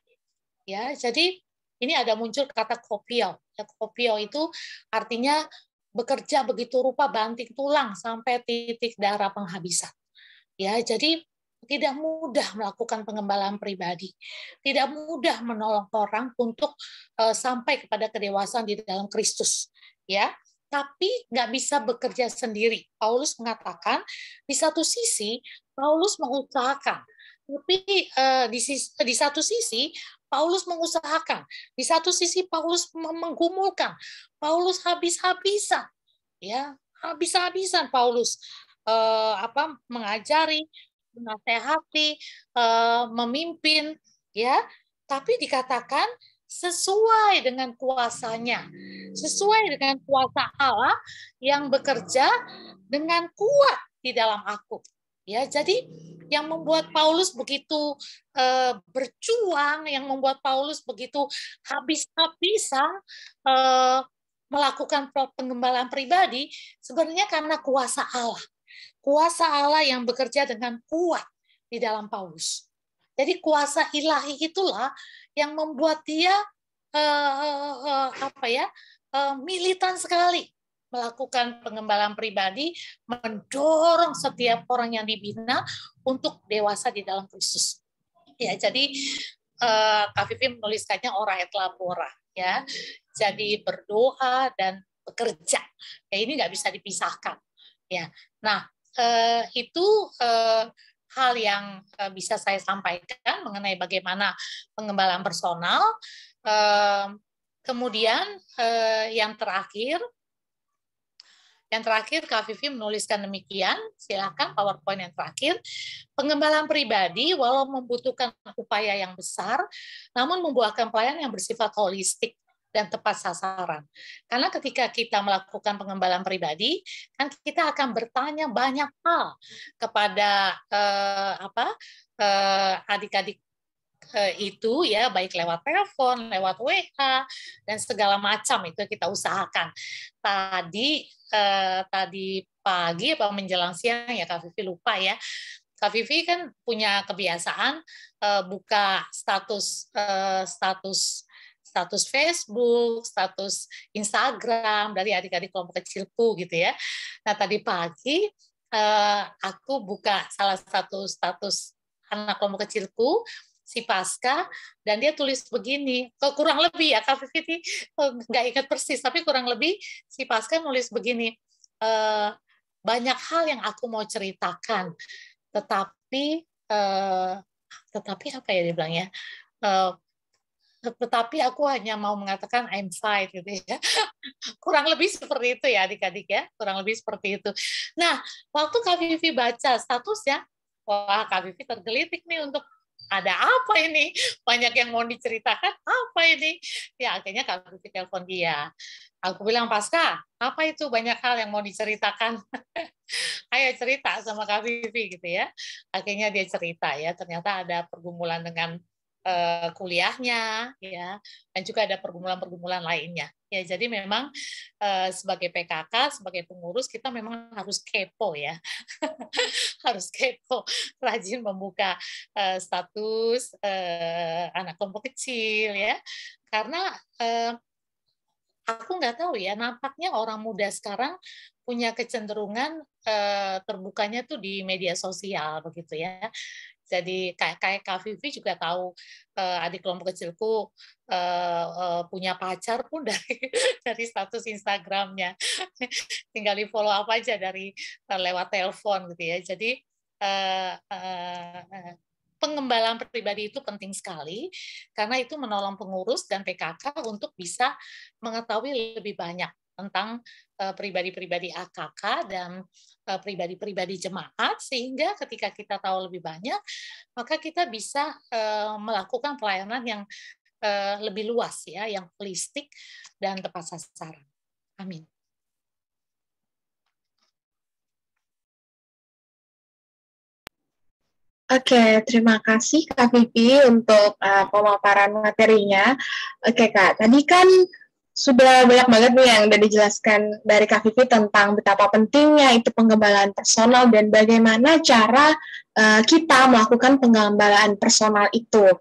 [SPEAKER 6] Ya, jadi ini ada muncul kata kopio. Ya, kopio itu artinya bekerja begitu rupa banting tulang sampai titik darah penghabisan. Ya, jadi tidak mudah melakukan pengembalaan pribadi, tidak mudah menolong orang untuk sampai kepada kedewasaan di dalam Kristus. Ya, tapi nggak bisa bekerja sendiri. Paulus mengatakan di satu sisi Paulus mengusahakan, tapi di satu sisi Paulus mengusahakan. Di satu sisi Paulus menggumulkan. Paulus habis-habisan, ya, habis-habisan Paulus mengajari, menasehati, memimpin, ya. Tapi dikatakan sesuai dengan kuasanya, sesuai dengan kuasa Allah yang bekerja dengan kuat di dalam aku. Ya, jadi yang membuat Paulus begitu berjuang, yang membuat Paulus begitu habis-habisan melakukan pengembalaan pribadi, sebenarnya karena kuasa Allah. Kuasa Allah yang bekerja dengan kuat di dalam Paulus. Jadi kuasa ilahi itulah yang membuat dia militan sekali melakukan pengembalaan pribadi, mendorong setiap orang yang dibina untuk dewasa di dalam Kristus. Ya, jadi Kak Vivi menuliskannya ora et labora, ya. Jadi berdoa dan bekerja. Ya, ini nggak bisa dipisahkan. Ya, nah itu hal yang bisa saya sampaikan mengenai bagaimana pengembalaan personal. Kemudian yang terakhir Kak Vivi menuliskan demikian, silakan PowerPoint yang terakhir. Pengembalaan pribadi walau membutuhkan upaya yang besar, namun membuahkan pelayanan yang bersifat holistik dan tepat sasaran. Karena ketika kita melakukan pengembalaan pribadi, kan kita akan bertanya banyak hal kepada adik-adik itu ya, baik lewat telepon, lewat WA dan segala macam itu kita usahakan. Tadi pagi apa menjelang siang ya Kak Vivi lupa ya. Kak Vivi kan punya kebiasaan buka status Facebook, status Instagram dari adik-adik kelompok kecilku gitu ya. Nah tadi pagi aku buka salah satu status anak kelompok kecilku, si Pasca, dan dia tulis begini, kurang lebih ya Kak Vivi nggak ingat persis, tapi kurang lebih si Pasca nulis begini, banyak hal yang aku mau ceritakan, tetapi apa ya dia bilangnya, tetapi aku hanya mau mengatakan I'm fine gitu ya. Kurang lebih seperti itu ya adik-adik ya, kurang lebih seperti itu. Nah, waktu Kak Vivi baca statusnya, wah Kak Vivi tergelitik nih untuk ada apa ini? Banyak yang mau diceritakan, apa ini? Ya akhirnya Kak Vivi telepon dia. Aku bilang, Pasca, apa itu banyak hal yang mau diceritakan? Ayo cerita sama Kak Vivi gitu ya. Akhirnya dia cerita ya, ternyata ada pergumulan dengan kuliahnya ya, dan juga ada pergumulan-pergumulan lainnya. Ya, jadi memang sebagai PKK, sebagai pengurus kita memang harus kepo ya. Harus kepo, rajin membuka status anak kelompok kecil ya. Karena aku nggak tahu ya, nampaknya orang muda sekarang punya kecenderungan terbukanya tuh di media sosial begitu ya. Jadi kayak Kak Vivi juga tahu adik kelompok kecilku punya pacar pun dari status Instagramnya. Tinggal di follow up aja dari lewat telepon gitu ya. Jadi pengembalaan pribadi itu penting sekali karena itu menolong pengurus dan PKK untuk bisa mengetahui lebih banyak tentang pribadi-pribadi AKK dan pribadi-pribadi jemaat, sehingga ketika kita tahu lebih banyak, maka kita bisa melakukan pelayanan yang lebih luas ya, yang holistik dan tepat sasaran. Amin.
[SPEAKER 2] Oke, terima kasih Kak Vivi untuk pemaparan materinya. Oke Kak, tadi kan sudah banyak banget nih yang udah dijelaskan dari Kak Vivi tentang betapa pentingnya itu pengembalaan personal dan bagaimana cara kita melakukan pengembalaan personal itu.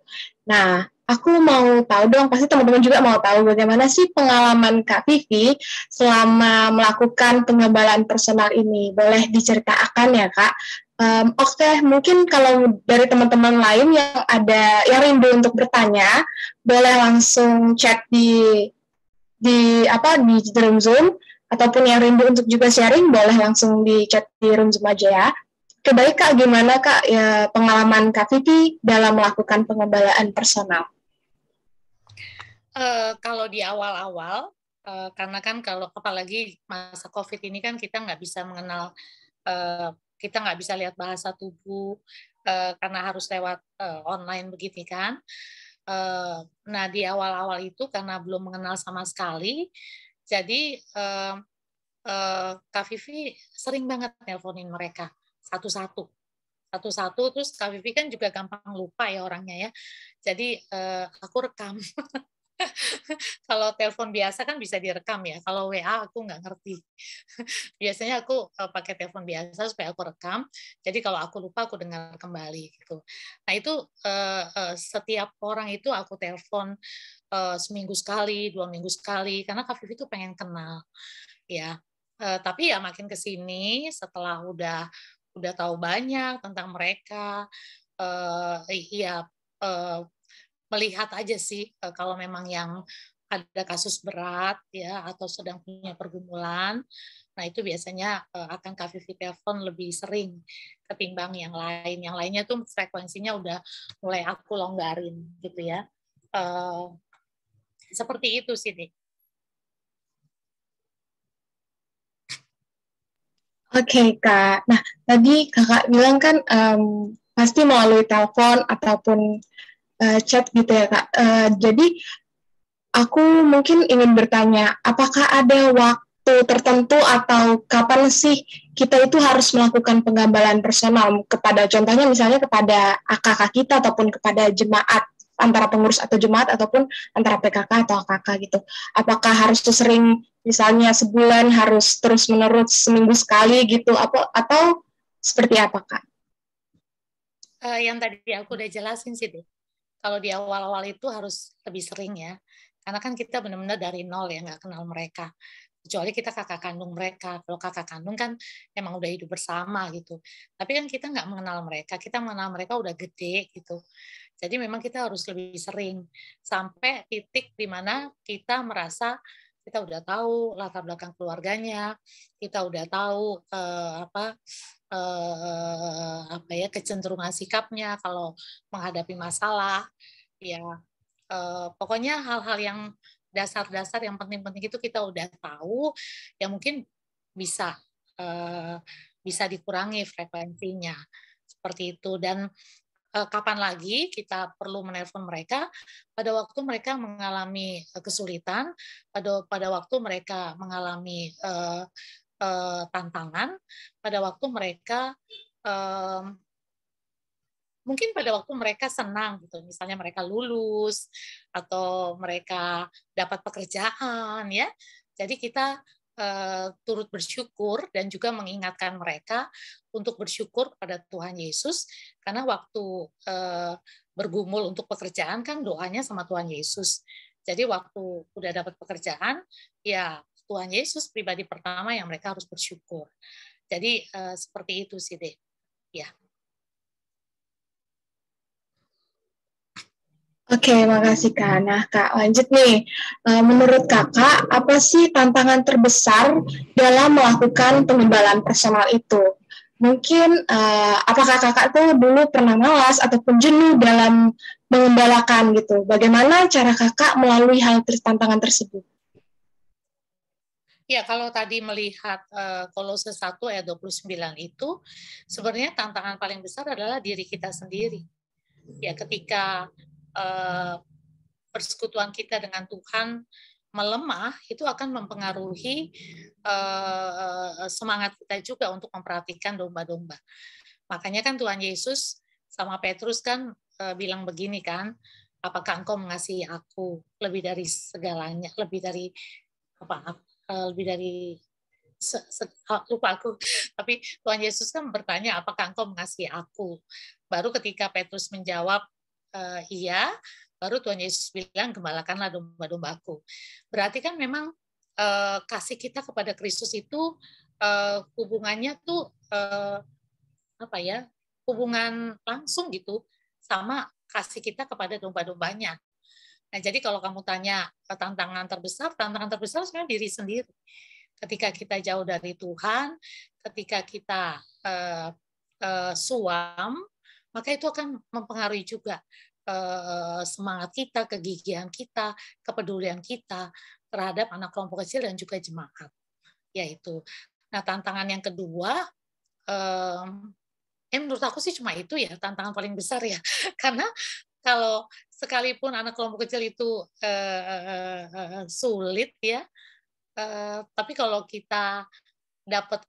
[SPEAKER 2] Nah, aku mau tahu dong, pasti teman-teman juga mau tahu bagaimana sih pengalaman Kak Vivi selama melakukan pengembalaan personal ini. Boleh diceritakan ya Kak? Oke, mungkin kalau dari teman-teman lain yang ada yang rindu untuk bertanya, boleh langsung chat di room Zoom, ataupun yang rindu untuk juga sharing boleh langsung di chat di room Zoom aja ya. Oke, baik Kak, gimana Kak ya pengalaman Kak Vivi dalam melakukan pengembalaan personal?
[SPEAKER 6] Kalau di awal-awal, karena kan kalau apalagi masa COVID ini kan kita nggak bisa mengenal, kita nggak bisa lihat bahasa tubuh karena harus lewat online begitu kan. Nah di awal-awal itu karena belum mengenal sama sekali, jadi Kak Vivi sering banget nelponin mereka satu-satu. Terus Kak Vivi kan juga gampang lupa ya orangnya ya. Jadi aku rekam. Kalau telepon biasa kan bisa direkam ya. Kalau WA aku nggak ngerti. Biasanya aku pakai telepon biasa supaya aku rekam. Jadi kalau aku lupa aku dengar kembali gitu. Nah itu setiap orang itu aku telepon seminggu sekali, 2 minggu sekali. Karena Kak Vivi itu pengen kenal. Ya. Tapi ya makin ke sini setelah udah tahu banyak tentang mereka, melihat aja sih kalau memang yang ada kasus berat ya atau sedang punya pergumulan, nah itu biasanya akan Kak Vivi telepon lebih sering ketimbang yang lain. Yang lainnya tuh frekuensinya udah mulai aku longgarin gitu ya. Seperti itu sih, Dek.
[SPEAKER 2] Oke, Kak. Nah, tadi Kakak bilang kan pasti melalui telepon ataupun chat gitu ya, Kak. Jadi, aku mungkin ingin bertanya, apakah ada waktu tertentu atau kapan sih kita itu harus melakukan penggambalan personal kepada, contohnya misalnya kepada AKK kita ataupun kepada jemaat, antara pengurus atau jemaat ataupun antara PKK atau AKK gitu. Apakah harus sering, misalnya sebulan harus terus-menerus seminggu sekali gitu, atau seperti apa, Kak?
[SPEAKER 6] Yang tadi aku udah jelasin sih, deh. Kalau di awal-awal itu harus lebih sering ya. Karena kan kita benar-benar dari nol ya, nggak kenal mereka. Kecuali kita kakak kandung mereka. Kalau kakak kandung kan emang udah hidup bersama gitu. Tapi kan kita nggak mengenal mereka. Kita mengenal mereka udah gede gitu. Jadi memang kita harus lebih sering. Sampai titik di mana kita merasa kita udah tahu latar belakang keluarganya, kita udah tahu kecenderungan sikapnya kalau menghadapi masalah, ya pokoknya hal-hal yang dasar-dasar yang penting-penting itu kita udah tahu, ya mungkin bisa dikurangi frekuensinya seperti itu. Dan kapan lagi kita perlu menelpon mereka pada waktu mereka mengalami kesulitan, pada waktu mereka mengalami tantangan, pada waktu mereka mungkin pada waktu mereka senang gitu, misalnya mereka lulus atau mereka dapat pekerjaan ya. Jadi kita turut bersyukur dan juga mengingatkan mereka untuk bersyukur pada Tuhan Yesus, karena waktu bergumul untuk pekerjaan kan doanya sama Tuhan Yesus. Jadi waktu udah dapat pekerjaan, ya Tuhan Yesus pribadi pertama yang mereka harus bersyukur. Jadi seperti itu sih, Dek. Ya.
[SPEAKER 2] Oke, makasih Kak. Nah, Kak, lanjut nih. Menurut Kakak, apa sih tantangan terbesar dalam melakukan penggembalaan personal itu? Mungkin, apakah Kakak tuh dulu pernah malas ataupun jenuh dalam mengembalakan gitu? Bagaimana cara Kakak melalui tantangan tersebut?
[SPEAKER 6] Ya, kalau tadi melihat Kolose 1 ayat 29 itu, sebenarnya tantangan paling besar adalah diri kita sendiri. Ya, ketika persekutuan kita dengan Tuhan melemah, itu akan mempengaruhi semangat kita juga untuk memperhatikan domba-domba. Makanya kan Tuhan Yesus sama Petrus kan bilang begini kan, apakah engkau mengasihi aku lebih dari segalanya, lebih dari lupa aku. Tapi Tuhan Yesus kan bertanya, apakah engkau mengasihi aku? Baru ketika Petrus menjawab, iya, baru Tuhan Yesus bilang, gembalakanlah domba-dombaku. Berarti kan memang kasih kita kepada Kristus itu hubungannya tuh hubungan langsung gitu sama kasih kita kepada domba-dombanya. Nah, jadi kalau kamu tanya tantangan terbesar sebenarnya diri sendiri. Ketika kita jauh dari Tuhan, ketika kita suam, maka itu akan mempengaruhi juga semangat kita, kegigihan kita, kepedulian kita terhadap anak kelompok kecil dan juga jemaat. Yaitu. Nah, tantangan yang kedua, menurut aku sih cuma itu ya, tantangan paling besar ya. Karena kalau sekalipun anak kelompok kecil itu sulit ya, tapi kalau kita dapat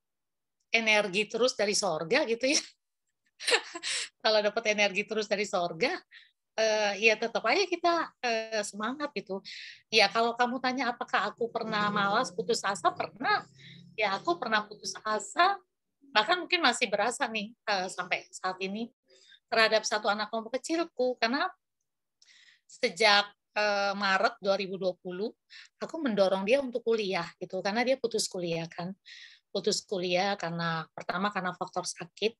[SPEAKER 6] energi terus dari sorga gitu ya, kalau dapat energi terus dari sorga, ya tetap aja kita semangat gitu. Ya kalau kamu tanya apakah aku pernah malas, putus asa, pernah. Ya aku pernah putus asa, bahkan mungkin masih berasa nih sampai saat ini terhadap satu anak kelompok kecilku, karena sejak Maret 2020 aku mendorong dia untuk kuliah gitu, karena dia putus kuliah karena pertama karena faktor sakit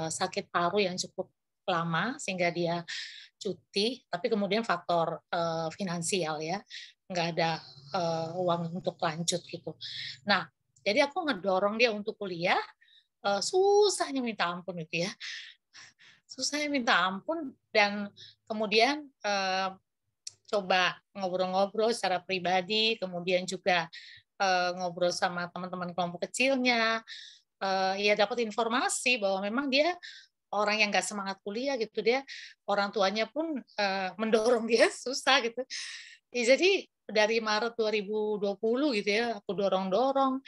[SPEAKER 6] sakit paru yang cukup lama sehingga dia cuti, tapi kemudian faktor finansial ya, nggak ada uang untuk lanjut gitu. Nah, jadi aku ngedorong dia untuk kuliah, susahnya minta ampun itu ya, susahnya minta ampun, dan kemudian coba ngobrol-ngobrol secara pribadi, kemudian juga ngobrol sama teman-teman kelompok kecilnya, ya dapat informasi bahwa memang dia orang yang nggak semangat kuliah gitu, dia orang tuanya pun mendorong dia susah gitu. Ya, jadi dari Maret 2020 gitu ya, aku dorong-dorong.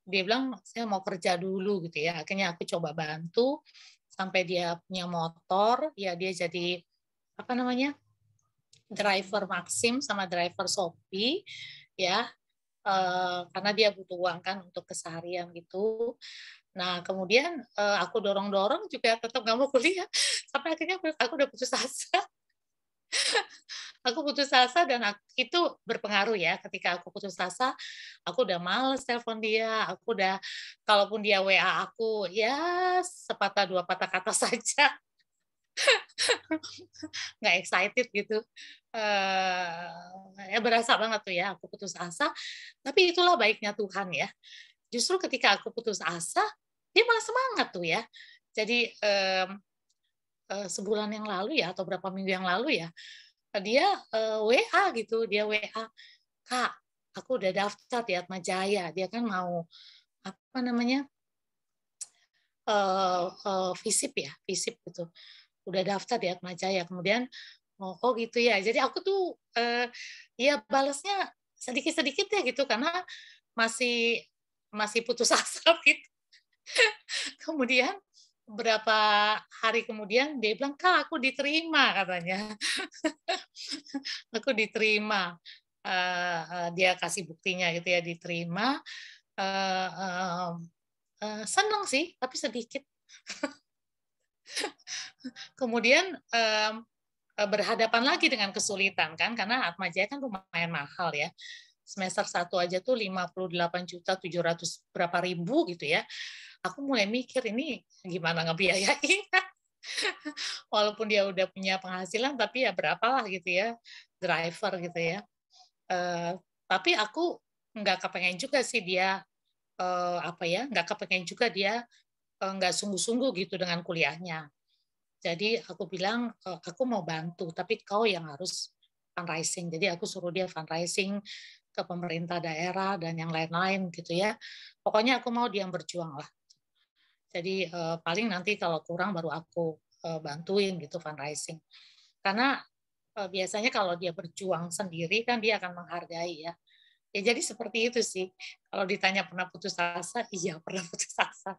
[SPEAKER 6] Dia bilang saya mau kerja dulu gitu ya. Akhirnya aku coba bantu sampai dia punya motor, ya dia jadi apa namanya? Driver Maxim sama driver Shopee ya. Karena dia butuh uang kan untuk keseharian gitu. Nah, kemudian aku dorong-dorong juga tetap nggak mau kuliah. Sampai akhirnya aku udah putus asa. Aku putus asa dan itu berpengaruh ya. Ketika aku putus asa, aku udah males telepon dia. Aku udah, kalaupun dia WA aku, ya sepatah dua patah kata saja. Nggak excited gitu. Ya berasa banget tuh ya, aku putus asa. Tapi itulah baiknya Tuhan ya. Justru ketika aku putus asa, dia malah semangat tuh ya. Jadi sebulan yang lalu ya, atau berapa minggu yang lalu ya, dia WA gitu, dia WA, Kak, aku udah daftar di Atma Jaya. Dia kan mau apa namanya FISIP ya, FISIP gitu. Udah daftar di Atma Jaya. Kemudian oh gitu ya. Jadi aku tuh ya balasnya sedikit-sedikit ya gitu karena masih putus asa gitu. Kemudian berapa hari kemudian dia bilang, Kak, aku diterima katanya. Aku diterima. Dia kasih buktinya gitu ya, diterima. Senang sih, tapi sedikit. Kemudian berhadapan lagi dengan kesulitan kan, karena Atma Jaya kan lumayan mahal ya. Semester 1 aja tuh 58.700 berapa ribu gitu ya. Aku mulai mikir ini gimana ngebiayain. Walaupun dia udah punya penghasilan, tapi ya berapalah gitu ya, driver gitu ya. Tapi aku nggak kepengen juga sih dia nggak kepengen juga dia nggak sungguh-sungguh gitu dengan kuliahnya. Jadi aku bilang aku mau bantu, tapi kau yang harus fundraising. Jadi aku suruh dia fundraising ke pemerintah daerah dan yang lain-lain gitu ya. Pokoknya aku mau dia yang berjuang lah. Jadi paling nanti kalau kurang baru aku bantuin gitu fundraising. Karena biasanya kalau dia berjuang sendiri kan dia akan menghargai ya. Ya jadi seperti itu sih. Kalau ditanya pernah putus asa, iya pernah putus asa.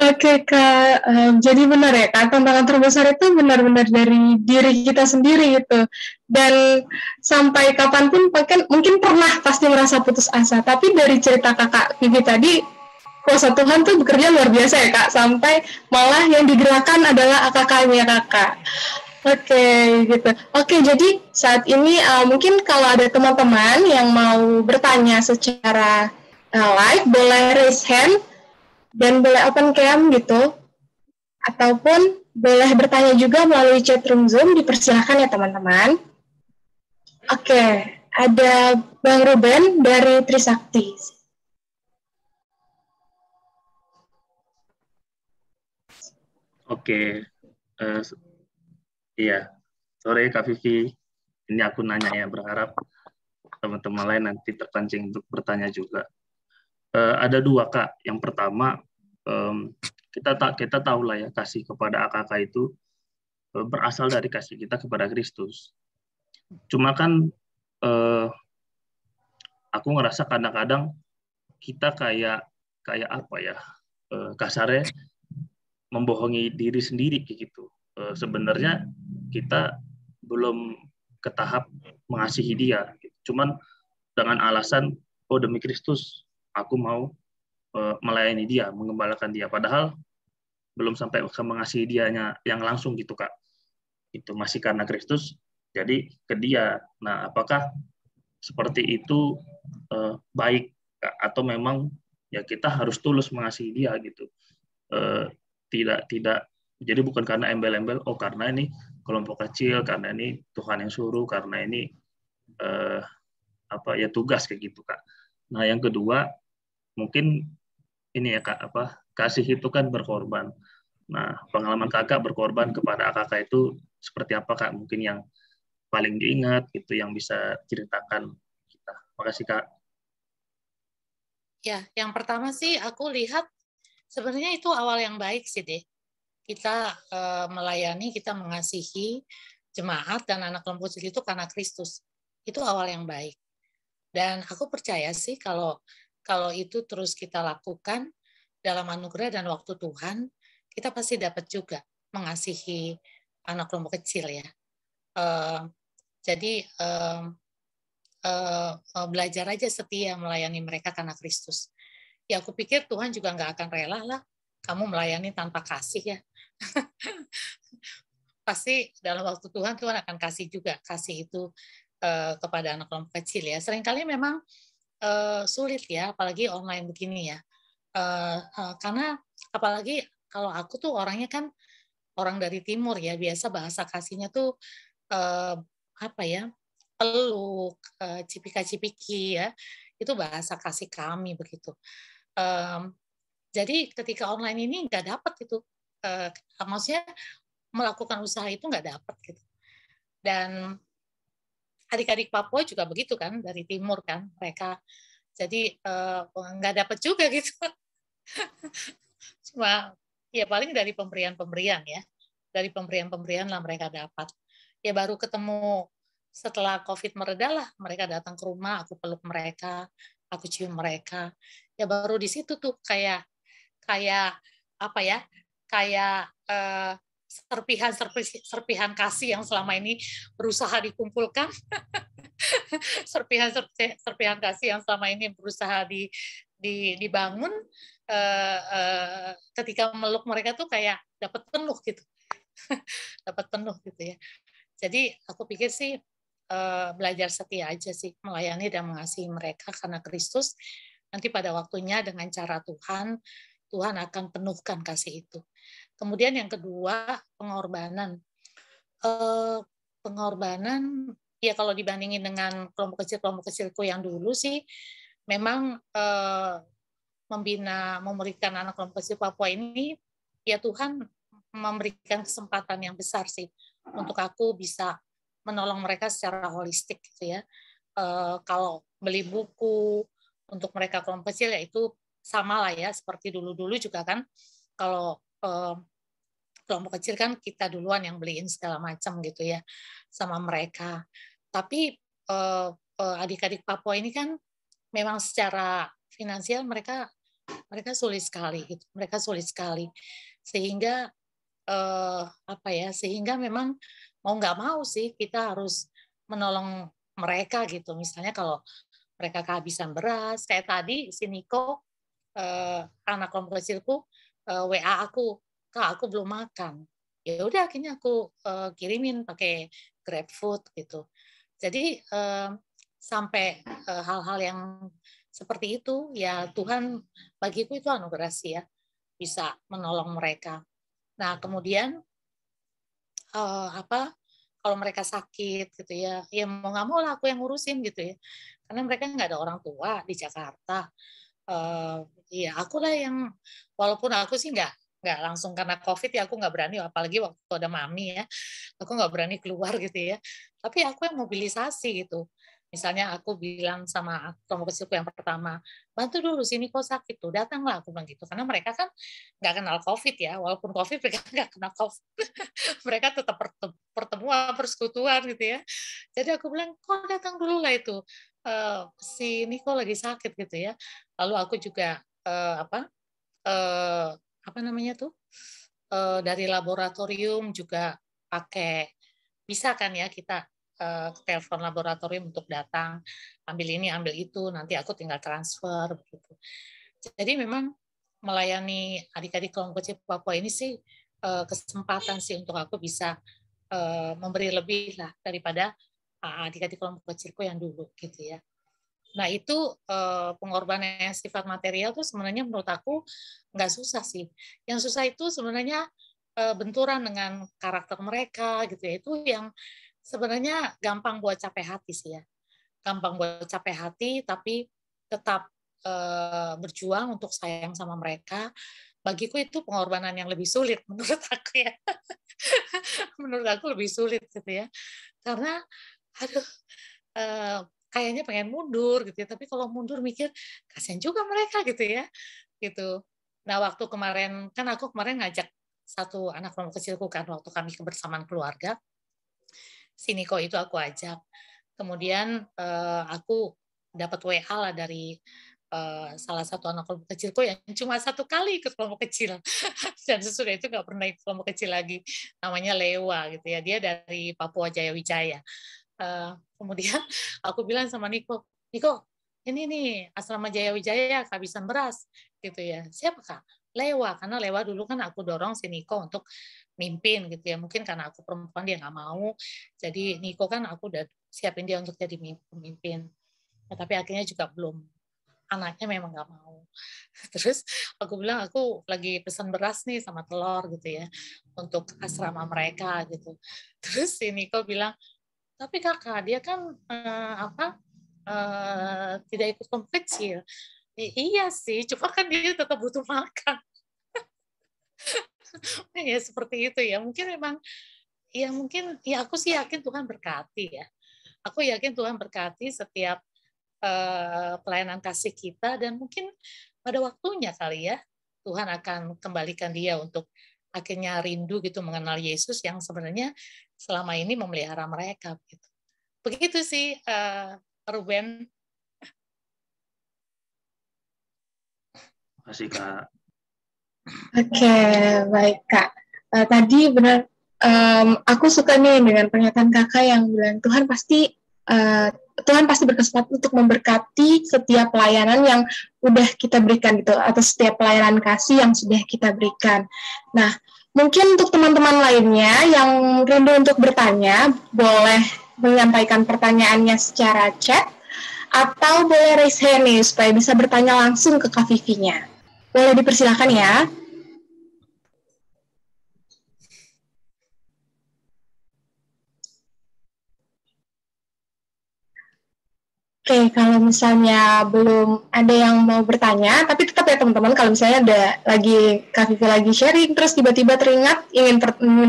[SPEAKER 2] Oke Kak, jadi benar ya Kak, tantangan terbesar itu benar-benar dari diri kita sendiri gitu. Dan sampai kapanpun mungkin pernah pasti merasa putus asa, tapi dari cerita Kakak Vivi tadi, kuasa Tuhan tuh bekerja luar biasa ya Kak, sampai malah yang digerakkan adalah AKK-nya Kakak. Oke, gitu. Oke, jadi saat ini mungkin kalau ada teman-teman yang mau bertanya secara live, boleh raise hand dan boleh open cam gitu, ataupun boleh bertanya juga melalui chat room Zoom, dipersilakan ya teman-teman. Oke, ada Bang Ruben dari Trisakti.
[SPEAKER 7] Oke, iya, sore Kak Vivi, ini aku nanya ya, berharap teman-teman lain nanti terpancing untuk bertanya juga. Ada dua Kak, yang pertama kita tahu lah ya, kasih kepada AKK itu berasal dari kasih kita kepada Kristus. Cuma kan aku ngerasa kadang-kadang kita kayak apa ya, kasarnya membohongi diri sendiri gitu. Sebenarnya kita belum ke tahap mengasihi dia. Cuman dengan alasan, oh demi Kristus, aku mau melayani dia, mengembalakan dia. Padahal belum sampai ke mengasihi dianya yang langsung gitu Kak. Itu masih karena Kristus, jadi ke dia. Nah, apakah seperti itu baik Kak? Atau memang ya kita harus tulus mengasihi dia gitu. Tidak jadi bukan karena embel-embel, oh karena ini kelompok kecil, karena ini Tuhan yang suruh, karena ini tugas kayak gitu Kak. Nah yang kedua mungkin ini ya Kak, kasih itu kan berkorban. Nah pengalaman Kakak berkorban kepada AKK itu seperti apa Kak? Mungkin yang paling diingat gitu yang bisa ceritakan kita. Makasih Kak.
[SPEAKER 6] Ya, yang pertama sih aku lihat sebenarnya itu awal yang baik sih deh. Kita melayani, kita mengasihi jemaat dan anak kelompok kecil itu karena Kristus. Itu awal yang baik. Dan aku percaya sih kalau itu terus kita lakukan dalam anugerah dan waktu Tuhan, kita pasti dapat juga mengasihi anak kelompok kecil ya. Jadi belajar aja setia melayani mereka karena Kristus. Ya aku pikir Tuhan juga nggak akan rela lah kamu melayani tanpa kasih ya. Pasti dalam waktu Tuhan akan kasih juga, kasih itu kepada anak kelompok kecil ya. Seringkali memang sulit ya, apalagi online begini ya. Karena apalagi kalau aku tuh orangnya kan orang dari timur ya, biasa bahasa kasihnya tuh apa ya, peluk, cipika-cipiki ya, itu bahasa kasih kami begitu. Jadi ketika online ini nggak dapat itu, maksudnya melakukan usaha itu nggak dapat gitu. Dan adik-adik Papua juga begitu kan, dari timur kan mereka, jadi nggak dapat juga gitu. Cuma ya paling dari pemberian ya, dari pemberian lah mereka dapat. Ya baru ketemu setelah COVID mereda lah, mereka datang ke rumah, aku peluk mereka, aku cium mereka. Ya baru di situ tuh kayak apa ya, kayak serpihan kasih yang selama ini berusaha dikumpulkan, serpihan kasih yang selama ini berusaha dibangun, ketika meluk mereka tuh kayak dapat penuh gitu. Dapat penuh gitu ya. Jadi aku pikir sih belajar setia aja sih, melayani dan mengasihi mereka karena Kristus. Nanti pada waktunya dengan cara Tuhan akan penuhkan kasih itu. Kemudian yang kedua, pengorbanan. Pengorbanan, ya kalau dibandingin dengan kelompok kecilku yang dulu sih, memang memberikan anak kelompok kecil Papua ini, ya Tuhan memberikan kesempatan yang besar sih untuk aku bisa menolong mereka secara holistik gitu ya. Kalau beli buku untuk mereka kelompok kecil ya itu sama lah ya, seperti dulu-dulu juga kan, kalau kelompok kecil kan kita duluan yang beliin segala macam gitu ya sama mereka. Tapi adik-adik Papua ini kan memang secara finansial mereka sulit sekali gitu. Mereka sulit sekali. Sehingga sehingga memang mau nggak mau sih kita harus menolong mereka gitu. Misalnya kalau mereka kehabisan beras, kayak tadi si Niko, anak kelompok kecilku, WA aku, Kak, aku belum makan. Ya udah akhirnya aku kirimin pakai GrabFood gitu. Jadi sampai hal-hal yang seperti itu ya Tuhan bagiku itu anugerah sih ya, bisa menolong mereka. Nah, kemudian kalau mereka sakit gitu ya mau nggak mau lah aku yang ngurusin gitu ya, karena mereka nggak ada orang tua di Jakarta. Ya akulah yang, walaupun aku sih nggak langsung karena COVID ya aku nggak berani, apalagi waktu ada mami ya, aku nggak berani keluar gitu ya. Tapi aku yang mobilisasi gitu. Misalnya aku bilang sama kelompok kecilku yang pertama, bantu dulu sini kok sakit tuh, datanglah aku bilang gitu. Karena mereka kan nggak kenal COVID ya, walaupun COVID mereka nggak kenal COVID. Mereka tetap pertemuan, persekutuan gitu ya. Jadi aku bilang, kok datang dulu lah itu. Si Niko lagi sakit gitu ya. Lalu aku juga dari laboratorium juga pakai, bisa kan ya kita telepon laboratorium untuk datang, ambil ini, ambil itu, nanti aku tinggal transfer begitu. Jadi memang melayani adik-adik kelompok kecil Papua ini sih kesempatan sih untuk aku bisa memberi lebih lah daripada adik-adik kelompok kecilku yang dulu gitu ya. Nah itu pengorbanan yang sifat material tuh sebenarnya menurut aku nggak susah sih. Yang susah itu sebenarnya benturan dengan karakter mereka gitu ya. Itu yang sebenarnya gampang buat capek hati sih ya. Gampang buat capek hati tapi tetap berjuang untuk sayang sama mereka, bagiku itu pengorbanan yang lebih sulit menurut aku ya. Menurut aku lebih sulit gitu ya. Karena aduh, kayaknya pengen mundur gitu ya, tapi kalau mundur mikir kasihan juga mereka gitu ya. Gitu. Nah, waktu kemarin kan aku kemarin ngajak satu anak kelompok kecilku kan waktu kami kebersamaan keluarga. Si Niko itu aku ajak. Kemudian aku dapat WA lah dari salah satu anak kelompok kecilku yang cuma satu kali ikut kelompok kecil dan sesudah itu nggak pernah ikut kelompok kecil lagi, namanya Lewa gitu ya, dia dari Papua Jayawijaya. Kemudian aku bilang sama Niko, ini nih asrama Jayawijaya kehabisan beras gitu ya. Siapa Kak? Lewa, karena Lewa dulu kan aku dorong si Niko untuk mimpin gitu ya, mungkin karena aku perempuan dia nggak mau, jadi Niko kan aku udah siapin dia untuk jadi pemimpin. Nah, tapi akhirnya juga belum, anaknya memang nggak mau. Terus aku bilang aku lagi pesan beras nih sama telur gitu ya untuk asrama mereka gitu. Terus si Niko bilang, tapi kakak dia kan tidak ikut kelompok kecil. Iya sih, cuma kan dia tetap butuh makan. Ya seperti itu ya. Mungkin memang aku sih yakin Tuhan berkati ya. Aku yakin Tuhan berkati setiap pelayanan kasih kita, dan mungkin pada waktunya kali ya Tuhan akan kembalikan dia untuk akhirnya rindu gitu mengenal Yesus yang sebenarnya selama ini memelihara mereka gitu. Begitu sih Ruben.
[SPEAKER 7] Terima kasih Kak.
[SPEAKER 2] Oke, baik Kak. Tadi benar, aku suka nih dengan pernyataan Kakak yang bilang Tuhan pasti berkesempatan untuk memberkati setiap pelayanan yang udah kita berikan gitu, atau setiap pelayanan kasih yang sudah kita berikan. Nah, mungkin untuk teman-teman lainnya yang rindu untuk bertanya, boleh menyampaikan pertanyaannya secara chat, atau boleh raise hand nih supaya bisa bertanya langsung ke Kak Vivi-nya. Boleh dipersilakan ya. Oke, kalau misalnya belum ada yang mau bertanya, tapi tetap ya teman-teman, kalau misalnya ada Kak Vivi lagi sharing, terus tiba-tiba teringat ingin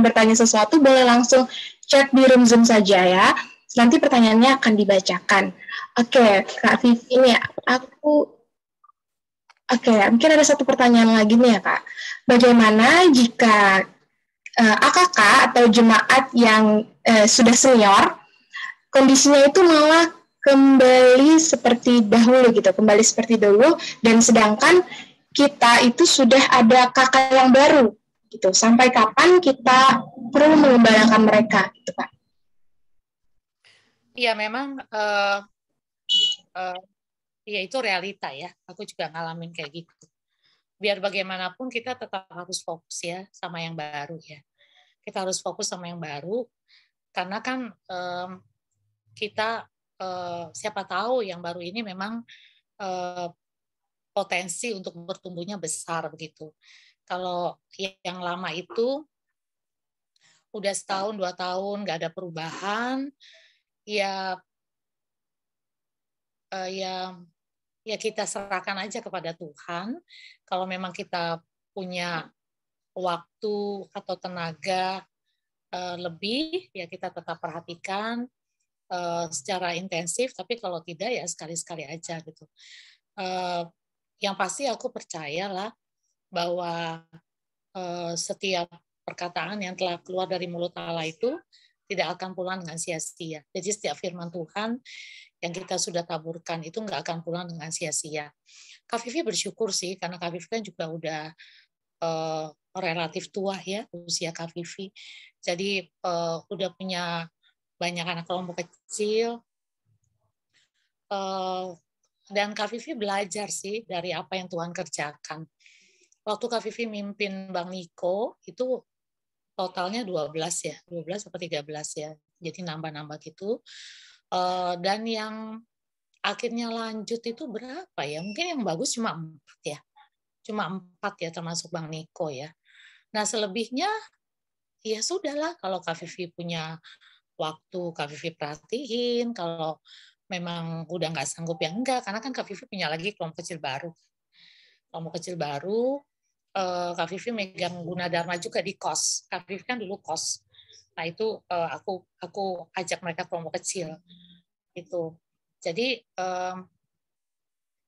[SPEAKER 2] bertanya sesuatu, boleh langsung chat di room Zoom saja ya. Nanti pertanyaannya akan dibacakan. Oke, Kak Vivi ini mungkin ada satu pertanyaan lagi nih ya Kak. Bagaimana jika AKK atau jemaat yang sudah senior, kondisinya itu malah kembali seperti dahulu, dan sedangkan kita itu sudah ada kakak yang baru gitu. Sampai kapan kita perlu mengembalakan mereka gitu Pak?
[SPEAKER 6] Iya memang ya itu realita ya. Aku juga ngalamin kayak gitu. Biar bagaimanapun kita tetap harus fokus ya sama yang baru ya. Kita harus fokus sama yang baru karena kan kita siapa tahu yang baru ini memang potensi untuk bertumbuhnya besar begitu. Kalau yang lama itu udah setahun 2 tahun nggak ada perubahan, ya kita serahkan aja kepada Tuhan. Kalau memang kita punya waktu atau tenaga lebih, ya kita tetap perhatikan secara intensif, tapi kalau tidak ya sekali-sekali aja gitu. Yang pasti aku percayalah bahwa setiap perkataan yang telah keluar dari mulut Allah itu tidak akan pulang dengan sia-sia. Jadi setiap firman Tuhan yang kita sudah taburkan itu nggak akan pulang dengan sia-sia. Kak Vivi bersyukur sih, karena Kak Vivi kan juga udah relatif tua ya usia Kak Vivi. Jadi udah punya banyak anak kelompok kecil, dan Kak Vivi belajar sih dari apa yang Tuhan kerjakan. Waktu Kak Vivi mimpin Bang Niko, itu totalnya 12 atau 13 ya, jadi nambah-nambah gitu. Dan yang akhirnya lanjut itu berapa ya, mungkin yang bagus cuma 4 ya, termasuk Bang Niko ya. Nah selebihnya, ya sudahlah, kalau Kak Vivi punya waktu Kak Vivi perhatiin, kalau memang udah nggak sanggup ya enggak, karena kan Kak Vivi punya lagi kelompok kecil baru. Kak Vivi megang Gunadarma juga di KOS. Kak Vivi kan dulu KOS. Nah itu aku ajak mereka kelompok kecil itu. Jadi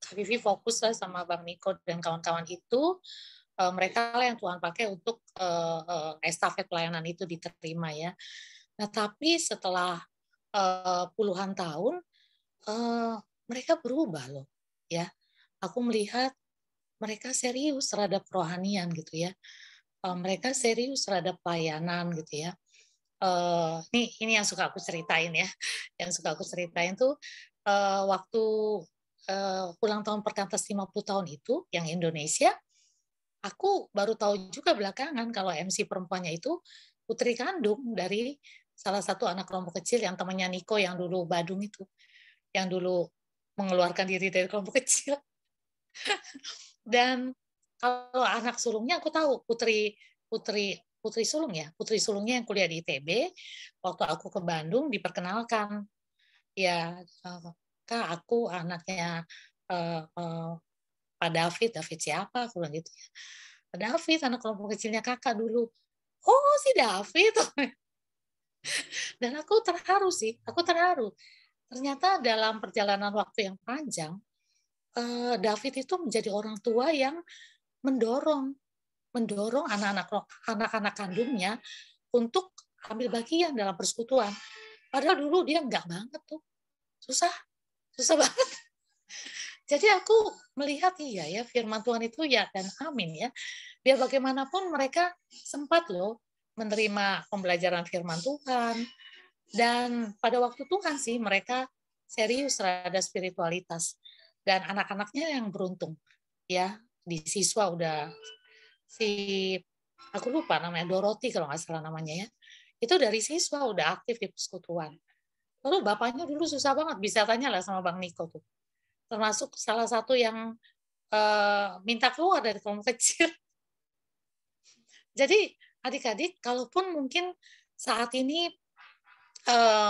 [SPEAKER 6] Kak Vivi fokus lah sama Bang Niko dan kawan-kawan itu. Mereka lah yang Tuhan pakai untuk estafet pelayanan itu diterima ya. Nah tapi setelah puluhan tahun mereka berubah loh ya. Aku melihat mereka serius terhadap kerohanian gitu ya. Mereka serius terhadap pelayanan gitu ya. Ini yang suka aku ceritain ya. Yang suka aku ceritain tuh waktu ulang tahun Perkantas 50 tahun itu yang Indonesia, aku baru tahu juga belakangan kalau MC perempuannya itu putri kandung dari salah satu anak kelompok kecil yang temannya Niko yang dulu Badung itu, yang dulu mengeluarkan diri dari kelompok kecil. Dan kalau anak sulungnya aku tahu putri sulung ya, putri sulungnya yang kuliah di ITB. Waktu aku ke Bandung diperkenalkan, ya Kak aku anaknya Pak David siapa? Aku bilang gitu ya. Pak David anak kelompok kecilnya kakak dulu. Oh si David. Dan aku terharu sih, aku terharu. Ternyata dalam perjalanan waktu yang panjang, David itu menjadi orang tua yang mendorong anak-anak kandungnya untuk ambil bagian dalam persekutuan. Padahal dulu dia enggak banget tuh. Susah banget. Jadi aku melihat iya ya firman Tuhan itu ya dan amin ya. Biar bagaimanapun mereka sempat loh menerima pembelajaran firman Tuhan. Dan pada waktu Tuhan sih mereka serius terhadap spiritualitas. Dan anak-anaknya yang beruntung ya, di siswa udah aku lupa namanya Dorothy kalau nggak salah namanya ya, itu dari siswa udah aktif di persekutuan. Lalu bapaknya dulu susah banget, bisa tanya lah sama Bang Niko tuh, termasuk salah satu yang minta keluar dari kelompok kecil. Jadi adik-adik kalaupun mungkin saat ini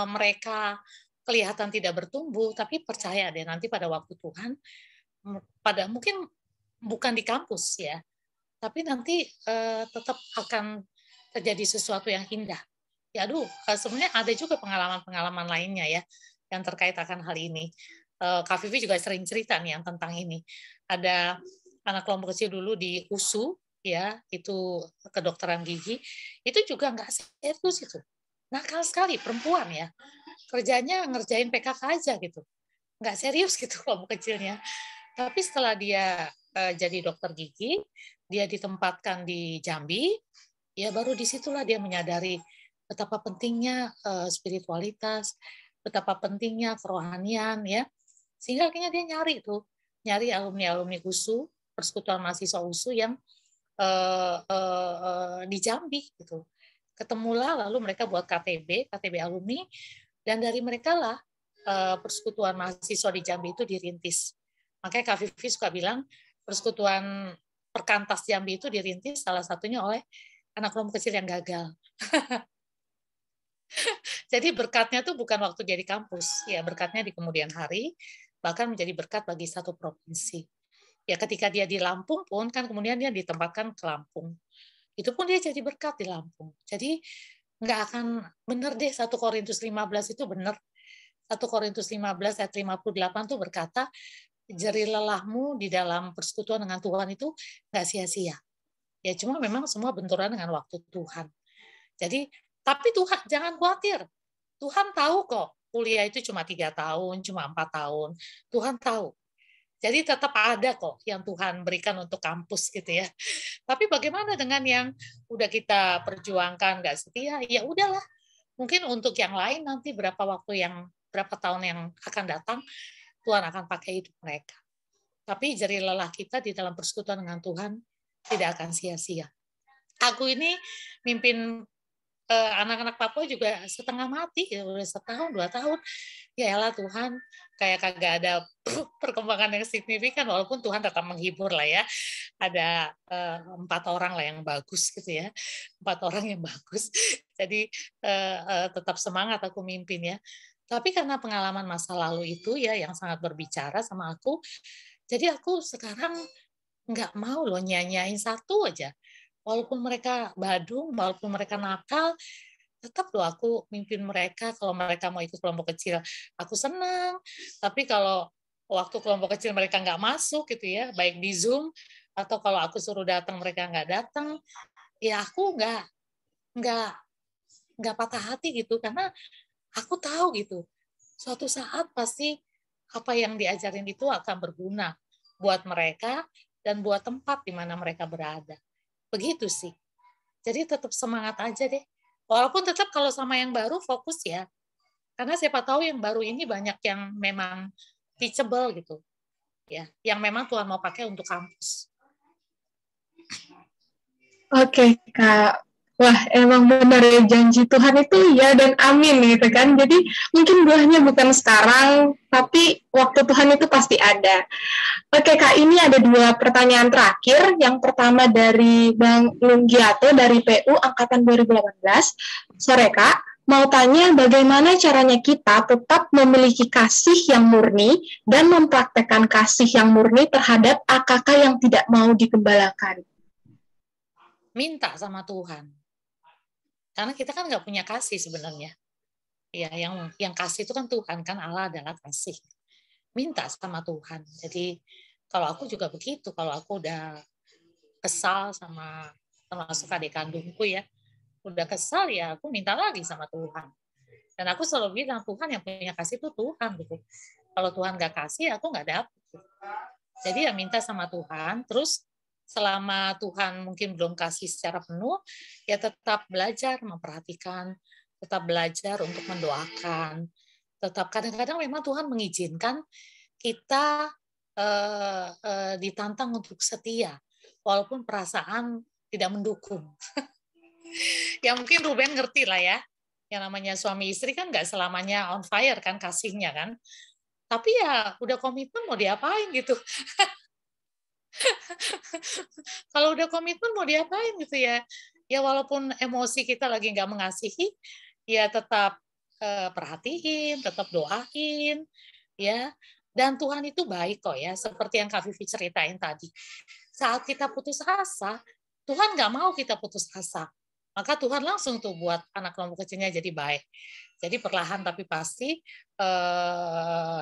[SPEAKER 6] mereka kelihatan tidak bertumbuh, tapi percaya deh nanti pada waktu Tuhan, pada mungkin bukan di kampus ya, tapi nanti tetap akan terjadi sesuatu yang indah. Ya aduh, sebenarnya ada juga pengalaman-pengalaman lainnya ya yang terkait akan hal ini. Kak Vivi juga sering cerita nih yang tentang ini. Ada anak kelompok kecil dulu di USU ya, itu kedokteran gigi, itu juga nggak serius itu. Nakal sekali perempuan ya. Kerjanya ngerjain PKK aja gitu. Nggak serius gitu kelompok kecilnya. Tapi setelah dia jadi dokter gigi, dia ditempatkan di Jambi, ya baru disitulah dia menyadari betapa pentingnya spiritualitas, betapa pentingnya kerohanian ya. Sehingga akhirnya dia nyari alumni USU, persekutuan mahasiswa USU yang di Jambi gitu. Ketemulah lalu mereka buat KTB alumni, dan dari mereka lah persekutuan mahasiswa di Jambi itu dirintis. Makanya Kak Vivi suka bilang persekutuan Perkantas Jambi itu dirintis salah satunya oleh anak kelompok kecil yang gagal. Jadi berkatnya tuh bukan waktu jadi kampus, ya berkatnya di kemudian hari, bahkan menjadi berkat bagi satu provinsi. Ya ketika dia di Lampung pun kan kemudian dia ditempatkan ke Lampung. Itu pun dia jadi berkat di Lampung. Jadi nggak akan benar deh 1 Korintus 15 itu benar. 1 Korintus 15 ayat 58 tuh berkata, jerih lelahmu di dalam persekutuan dengan Tuhan itu nggak sia-sia. Ya cuma memang semua benturan dengan waktu Tuhan. Jadi, tapi Tuhan jangan khawatir. Tuhan tahu kok, kuliah itu cuma 3 tahun, cuma 4 tahun. Tuhan tahu. Jadi tetap ada kok yang Tuhan berikan untuk kampus gitu ya. Tapi bagaimana dengan yang udah kita perjuangkan nggak setia? Ya udahlah. Mungkin untuk yang lain nanti berapa tahun yang akan datang Tuhan akan pakai hidup mereka. Tapi jerih lelah kita di dalam persekutuan dengan Tuhan tidak akan sia-sia. Aku ini mimpin anak-anak Papua juga setengah mati, udah 1 tahun, 2 tahun. Ya elah Tuhan, kayak kagak ada perkembangan yang signifikan, walaupun Tuhan tetap menghibur lah ya. Ada 4 orang lah yang bagus gitu ya, 4 orang yang bagus. Jadi tetap semangat aku mimpin ya. Tapi karena pengalaman masa lalu itu ya yang sangat berbicara sama aku, jadi aku sekarang nggak mau loh nyanyain satu aja. Walaupun mereka badung, walaupun mereka nakal, tetap loh aku mimpin mereka. Kalau mereka mau ikut kelompok kecil, aku senang. Tapi kalau waktu kelompok kecil mereka nggak masuk gitu ya, baik di Zoom atau kalau aku suruh datang mereka nggak datang, ya aku nggak patah hati gitu, karena aku tahu gitu suatu saat pasti apa yang diajarin itu akan berguna buat mereka dan buat tempat di mana mereka berada. Begitu sih. Jadi tetap semangat aja deh. Walaupun tetap kalau sama yang baru fokus ya. Karena siapa tahu yang baru ini banyak yang memang teachable gitu. Ya, yang memang Tuhan mau pakai untuk kampus.
[SPEAKER 2] Oke, Kak. Wah, emang benar ya, janji Tuhan itu ya dan amin gitu kan. Jadi mungkin buahnya bukan sekarang, tapi waktu Tuhan itu pasti ada. Oke, Kak, ini ada 2 pertanyaan terakhir. Yang pertama dari Bang Lunggiato dari PU Angkatan 2018. Sore, Kak. Mau tanya bagaimana caranya kita tetap memiliki kasih yang murni dan mempraktekkan kasih yang murni terhadap AKK yang tidak mau digembalakan.
[SPEAKER 6] Minta sama Tuhan. Karena kita kan nggak punya kasih sebenarnya. Ya, yang kasih itu kan Tuhan, kan Allah adalah kasih. Minta sama Tuhan. Jadi kalau aku juga begitu, kalau aku udah kesal sama termasuk adik kandungku ya, udah kesal ya aku minta lagi sama Tuhan. Dan aku selalu bilang Tuhan yang punya kasih itu Tuhan gitu. Kalau Tuhan nggak kasih, aku nggak dapet. Gitu. Jadi ya minta sama Tuhan, terus selama Tuhan mungkin belum kasih secara penuh, ya tetap belajar memperhatikan, tetap belajar untuk mendoakan, tetap kadang-kadang memang Tuhan mengizinkan kita ditantang untuk setia, walaupun perasaan tidak mendukung. Ya mungkin Ruben ngerti lah ya, yang namanya suami istri kan nggak selamanya on fire kan kasihnya kan, tapi ya udah komitmen mau diapain gitu. Kalau udah komitmen mau diapain gitu ya. Ya walaupun emosi kita lagi nggak mengasihi, ya tetap perhatiin, tetap doain, ya. Dan Tuhan itu baik kok ya, seperti yang Kak Vivi ceritain tadi. Saat kita putus asa, Tuhan nggak mau kita putus asa. Maka Tuhan langsung tuh buat anak kelompok kecilnya jadi baik. Jadi perlahan tapi pasti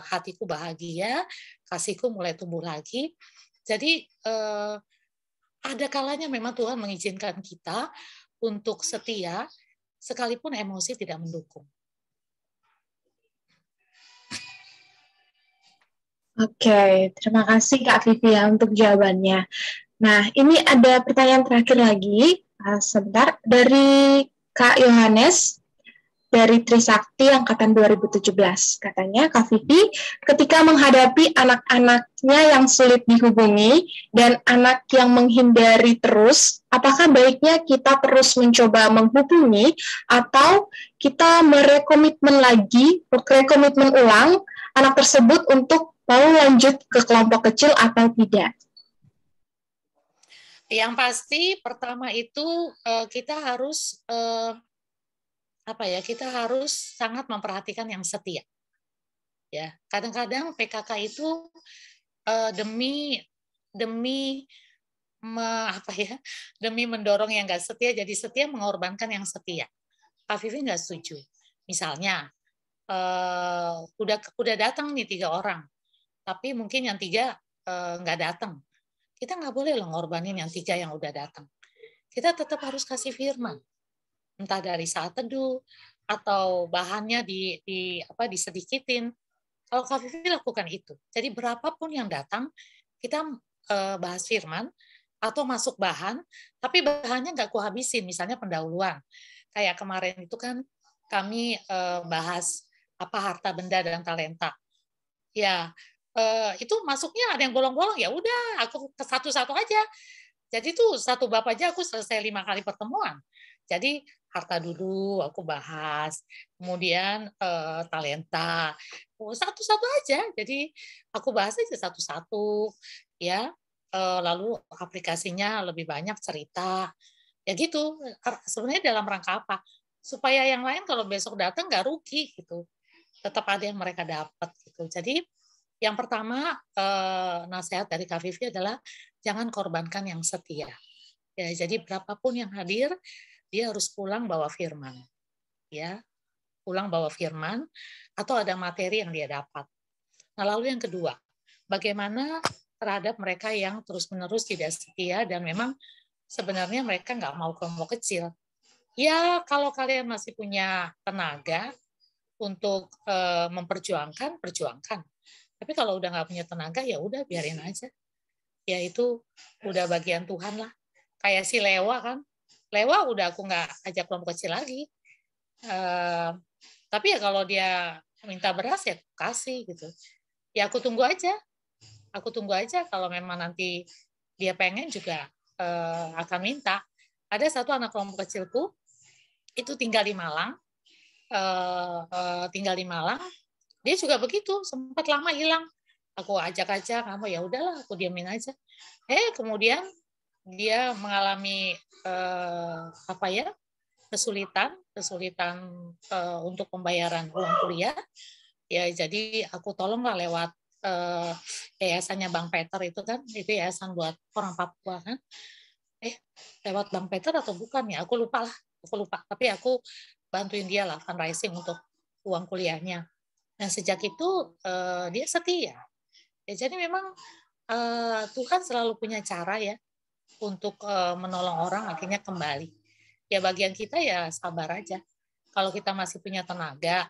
[SPEAKER 6] hatiku bahagia, kasihku mulai tumbuh lagi. Jadi ada kalanya memang Tuhan mengizinkan kita untuk setia, sekalipun emosi tidak mendukung.
[SPEAKER 2] Oke, terima kasih Kak Vivi ya untuk jawabannya. Nah, ini ada pertanyaan terakhir lagi, sebentar, dari Kak Yohanes, dari Trisakti Angkatan 2017. Katanya, Kak Vivi, ketika menghadapi anak-anaknya yang sulit dihubungi dan anak yang menghindari terus, apakah baiknya kita terus mencoba menghubungi atau kita merekomitmen ulang anak tersebut untuk mau lanjut ke kelompok kecil atau tidak?
[SPEAKER 6] Yang pasti pertama itu kita harus kita harus sangat memperhatikan yang setia. Ya, kadang-kadang PKK itu demi mendorong yang nggak setia jadi setia, mengorbankan yang setia. Kak Vivi nggak setuju. Misalnya udah datang nih 3 orang, tapi mungkin yang 3 nggak datang. Kita nggak boleh loh ngorbanin yang 3 yang udah datang. Kita tetap harus kasih firman. Entah dari saat teduh atau bahannya disedikitin. Kalau Kak Vivi lakukan itu. Jadi berapapun yang datang, kita bahas firman atau masuk bahan, tapi bahannya nggak kuhabisin. Misalnya pendahuluan. Kayak kemarin itu kan kami bahas harta benda dan talenta. Ya, itu masuknya ada yang bolong-bolong, ya udah aku ke satu-satu aja. Jadi tuh satu bab aja aku selesai 5 kali pertemuan. Jadi harta dulu aku bahas, kemudian talenta, satu-satu aja. Jadi aku bahas aja satu-satu, ya. Lalu aplikasinya lebih banyak cerita, ya gitu. Sebenarnya dalam rangka apa? Supaya yang lain kalau besok datang nggak rugi gitu. Tetap ada yang mereka dapat gitu. Jadi Yang pertama, nasihat dari Kak Vivi adalah jangan korbankan yang setia. Ya, jadi berapapun yang hadir, dia harus pulang bawa firman. Ya, pulang bawa firman atau ada materi yang dia dapat. Nah, lalu yang kedua, bagaimana terhadap mereka yang terus-menerus tidak setia dan memang sebenarnya mereka nggak mau kelompok kecil. Ya, kalau kalian masih punya tenaga untuk memperjuangkan, perjuangkan. Tapi kalau udah nggak punya tenaga, ya udah biarin aja. Ya itu udah bagian Tuhan lah. Kayak si Lewa kan. Lewa udah aku nggak ajak kelompok kecil lagi. Tapi ya kalau dia minta beras ya kasih gitu. Ya aku tunggu aja. Aku tunggu aja kalau memang nanti dia pengen juga akan minta. Ada satu anak kelompok kecilku itu tinggal di Malang. Dia juga begitu, sempat lama hilang. Aku ajak kamu ya udahlah, aku diamin aja. Kemudian dia mengalami kesulitan untuk pembayaran uang kuliah. Ya jadi aku tolonglah lewat yayasannya Bang Peter itu kan, itu yayasan buat orang Papua kan. Lewat Bang Peter atau bukan ya? Aku lupa. Tapi aku bantuin dia lah fundraising untuk uang kuliahnya. Nah sejak itu dia setia. Ya jadi memang Tuhan selalu punya cara ya untuk menolong orang akhirnya kembali. Ya bagian kita ya sabar aja. Kalau kita masih punya tenaga,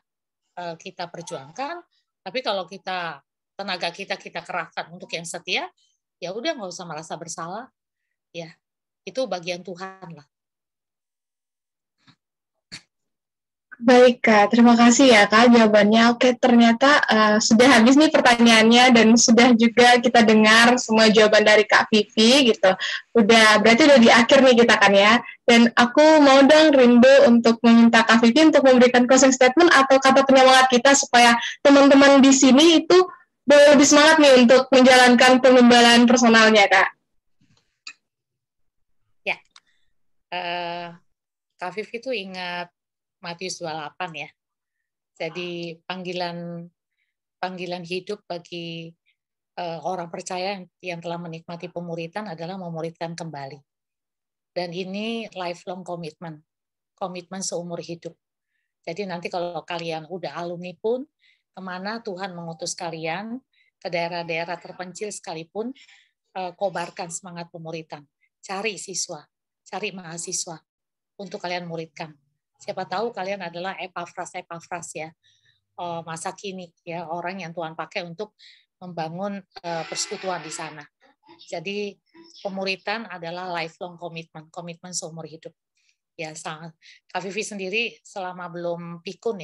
[SPEAKER 6] kita perjuangkan. Tapi kalau tenaga kita kerahkan untuk yang setia, ya udah nggak usah merasa bersalah. Ya itu bagian Tuhan lah.
[SPEAKER 2] Baik, Kak. Terima kasih ya, Kak, jawabannya. Oke, ternyata sudah habis nih pertanyaannya dan sudah juga kita dengar semua jawaban dari Kak Vivi gitu. Berarti udah di akhir nih kita kan ya. Dan aku mau dong rindu untuk meminta Kak Vivi untuk memberikan closing statement atau kata penyemangat kita supaya teman-teman di sini itu boleh lebih semangat nih untuk menjalankan pengembalaan personalnya, Kak.
[SPEAKER 6] Ya, Kak Vivi itu ingat Matius 28 ya. Jadi panggilan hidup bagi orang percaya yang telah menikmati pemuritan adalah memuridkan kembali. Dan ini lifelong commitment, komitmen seumur hidup. Jadi nanti kalau kalian udah alumni pun, kemana Tuhan mengutus kalian, ke daerah-daerah terpencil sekalipun, kobarkan semangat pemuritan. Cari siswa, cari mahasiswa untuk kalian muridkan. Siapa tahu kalian adalah Epafras ya, masa kini ya, orang yang Tuhan pakai untuk membangun persekutuan di sana. Jadi pemuritan adalah lifelong komitmen seumur hidup. Ya, sangat. Kak Vivi sendiri selama belum pikun,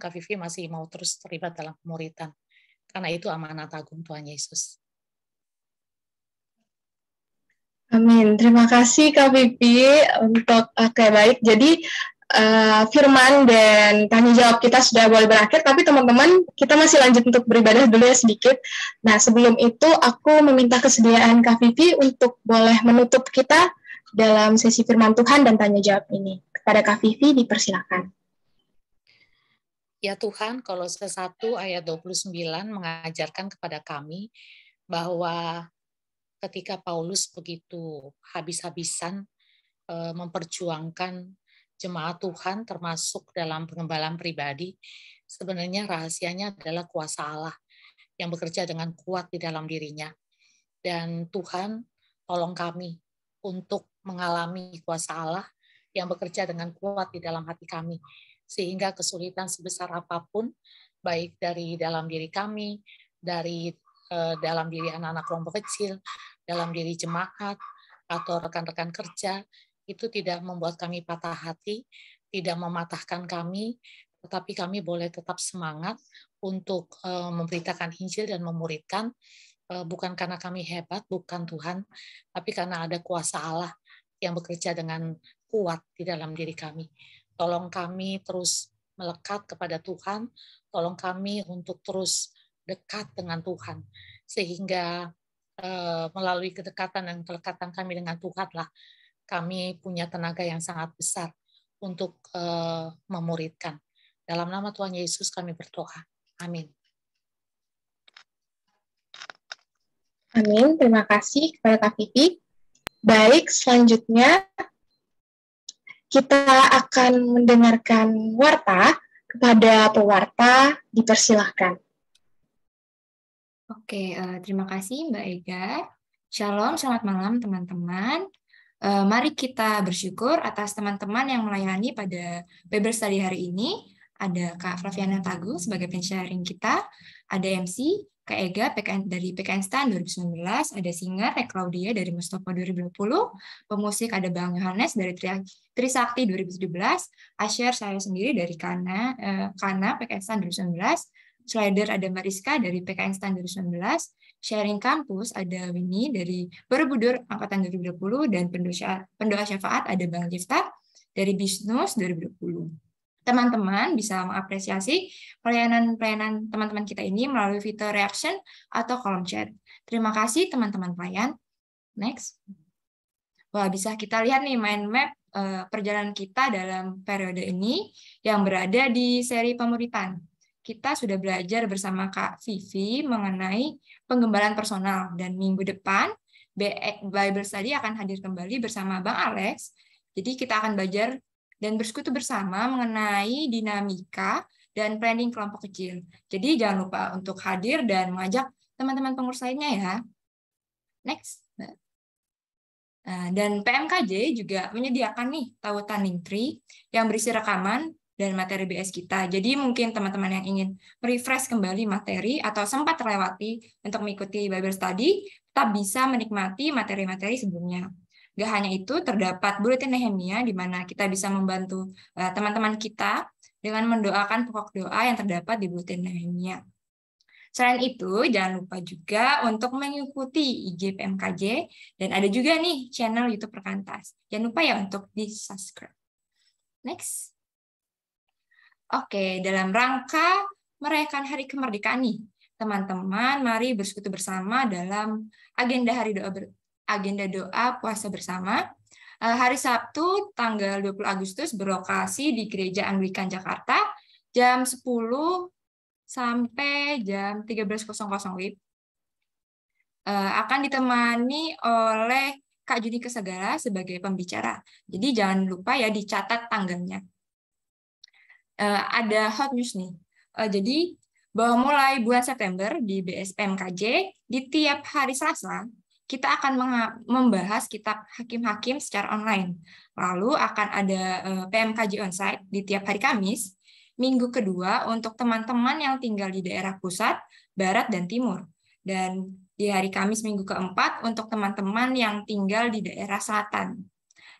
[SPEAKER 6] Kak Vivi masih mau terus terlibat dalam pemuritan. Karena itu amanat agung Tuhan Yesus.
[SPEAKER 2] Amin. Terima kasih Kak Vivi untuk baik. Jadi firman dan tanya jawab kita sudah boleh berakhir, tapi teman-teman kita masih lanjut untuk beribadah dulu ya sedikit. Nah sebelum itu aku meminta kesediaan Kak Vivi untuk boleh menutup kita dalam sesi firman Tuhan dan tanya jawab ini. Kepada Kak Vivi dipersilakan.
[SPEAKER 6] Ya Tuhan, Kolose 1 ayat 29 mengajarkan kepada kami bahwa ketika Paulus begitu habis-habisan memperjuangkan jemaat Tuhan termasuk dalam pengembalaan pribadi, sebenarnya rahasianya adalah kuasa Allah yang bekerja dengan kuat di dalam dirinya. Dan Tuhan tolong kami untuk mengalami kuasa Allah yang bekerja dengan kuat di dalam hati kami, sehingga kesulitan sebesar apapun, baik dari dalam diri kami, dari dalam diri anak-anak kelompok kecil, dalam diri jemaat, atau rekan-rekan kerja, itu tidak membuat kami patah hati, tidak mematahkan kami, tetapi kami boleh tetap semangat untuk memberitakan Injil dan memuridkan, bukan karena kami hebat, bukan Tuhan, tapi karena ada kuasa Allah yang bekerja dengan kuat di dalam diri kami. Tolong kami terus melekat kepada Tuhan, tolong kami untuk terus dekat dengan Tuhan, sehingga melalui kedekatan dan kelekatan kami dengan Tuhan lah, kami punya tenaga yang sangat besar untuk memuridkan. Dalam nama Tuhan Yesus kami berdoa. Amin.
[SPEAKER 2] Amin, terima kasih kepada Kak Vivi. Baik, selanjutnya kita akan mendengarkan warta. Kepada pewarta, dipersilahkan.
[SPEAKER 1] Oke, terima kasih Mbak Ega. Shalom, selamat malam teman-teman. Mari kita bersyukur atas teman-teman yang melayani pada Bible Study hari ini. Ada Kak Flaviana Tagu sebagai penyaring kita, ada MC, Kak Ega dari PKN STAN 2019, ada singer Claudia dari Mustafa 2020, pemusik ada Bang Yohanes dari Trisakti 2017, Asher saya sendiri dari Kana PKN STAN 2019, Slider ada Mariska dari PKN STAN 2019, sharing kampus ada Winnie dari Borobudur Angkatan 2020, dan pendoa syafaat ada Bang Jifta dari Bisnus 2020. Teman-teman bisa mengapresiasi pelayanan teman-teman kita ini melalui fitur reaction atau kolom chat. Terima kasih teman-teman pelayan. Next. Wah, bisa kita lihat nih mind map perjalanan kita dalam periode ini yang berada di seri pemuritan. Kita sudah belajar bersama Kak Vivi mengenai penggembalaan personal, dan minggu depan Bible Study akan hadir kembali bersama Bang Alex. Jadi kita akan belajar dan bersekutu bersama mengenai dinamika dan planning kelompok kecil. Jadi jangan lupa untuk hadir dan mengajak teman-teman pengurus lainnya ya. Next. Dan PMKJ juga menyediakan nih tautan Linktree yang berisi rekaman dan materi BS kita. Jadi mungkin teman-teman yang ingin merefresh kembali materi atau sempat terlewati untuk mengikuti Bible Study, tetap bisa menikmati materi-materi sebelumnya. Gak hanya itu, terdapat buletin Nehemia di mana kita bisa membantu teman-teman kita dengan mendoakan pokok doa yang terdapat di buletin Nehemia. Selain itu, jangan lupa juga untuk mengikuti IG PMKJ, dan ada juga nih channel YouTube Perkantas. Jangan lupa ya untuk di-subscribe. Next. Oke, dalam rangka merayakan Hari Kemerdekaan nih, teman-teman, mari bersekutu bersama dalam agenda doa puasa bersama. Hari Sabtu tanggal 20 Agustus berlokasi di Gereja Anglikan Jakarta jam 10 sampai jam 13.00 WIB. Akan ditemani oleh Kak Juni Kesegara sebagai pembicara. Jadi jangan lupa ya dicatat tanggalnya. Ada hot news nih. Jadi bahwa mulai bulan September di BSPMKJ di tiap hari Selasa kita akan membahas kitab Hakim-Hakim secara online. Lalu akan ada PMKJ onsite di tiap hari Kamis, minggu kedua untuk teman-teman yang tinggal di daerah pusat, barat, dan timur. Dan di hari Kamis minggu keempat untuk teman-teman yang tinggal di daerah selatan.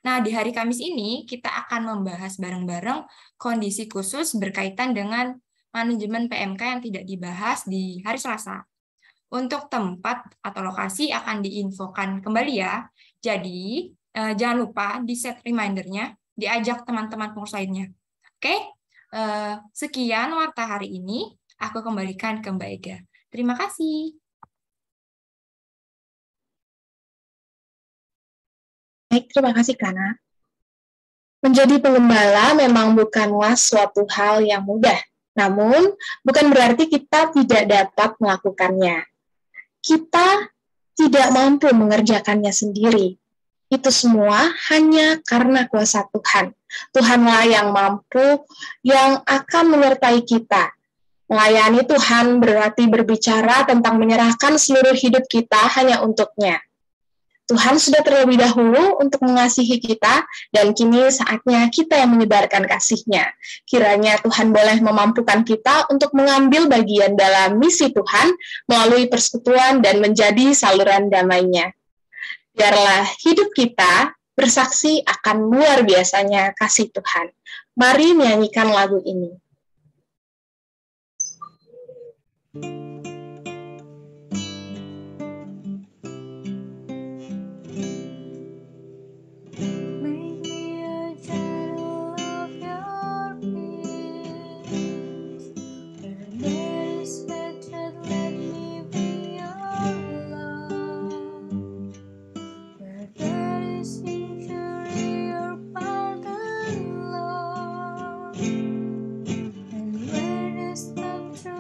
[SPEAKER 1] Nah, di hari Kamis ini kita akan membahas bareng-bareng kondisi khusus berkaitan dengan manajemen PMK yang tidak dibahas di hari Selasa. Untuk tempat atau lokasi akan diinfokan kembali ya. Jadi, jangan lupa di-set reminder-nya, diajak teman-teman pengurus lainnya. Oke, sekian warta hari ini. Aku kembalikan ke Mbak Ega. Terima kasih.
[SPEAKER 2] Baik, terima kasih, Kana. Menjadi penggembala memang bukanlah suatu hal yang mudah. Namun, bukan berarti kita tidak dapat melakukannya. Kita tidak mampu mengerjakannya sendiri. Itu semua hanya karena kuasa Tuhan. Tuhanlah yang mampu, yang akan menyertai kita. Melayani Tuhan berarti berbicara tentang menyerahkan seluruh hidup kita hanya untuk-Nya. Tuhan sudah terlebih dahulu untuk mengasihi kita, dan kini saatnya kita yang menyebarkan kasih-Nya. Kiranya Tuhan boleh memampukan kita untuk mengambil bagian dalam misi Tuhan melalui persekutuan dan menjadi saluran damai-Nya. Biarlah hidup kita bersaksi akan luar biasanya kasih Tuhan. Mari nyanyikan lagu ini.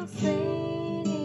[SPEAKER 4] Fading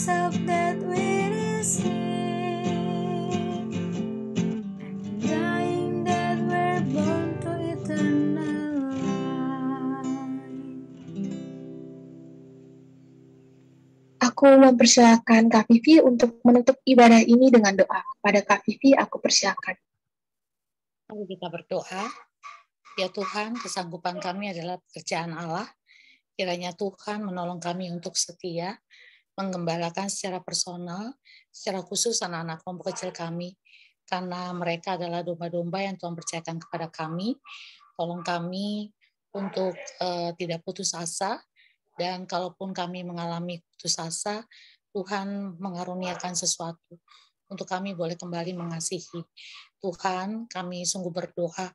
[SPEAKER 4] of that we receive, and dying that we're born to eternal life.
[SPEAKER 2] Aku mempersilakan Kak Vivi untuk menutup ibadah ini dengan doa. Kepada Kak Vivi, aku persilakan.
[SPEAKER 6] Mari kita berdoa. Ya Tuhan, kesanggupan kami adalah pekerjaan Allah. Kiranya Tuhan menolong kami untuk setia, menggembalakan secara personal, secara khusus anak-anak kelompok kecil kami, karena mereka adalah domba-domba yang Tuhan percayakan kepada kami. Tolong kami untuk tidak putus asa, dan kalaupun kami mengalami putus asa, Tuhan mengaruniakan sesuatu untuk kami boleh kembali mengasihi. Tuhan, kami sungguh berdoa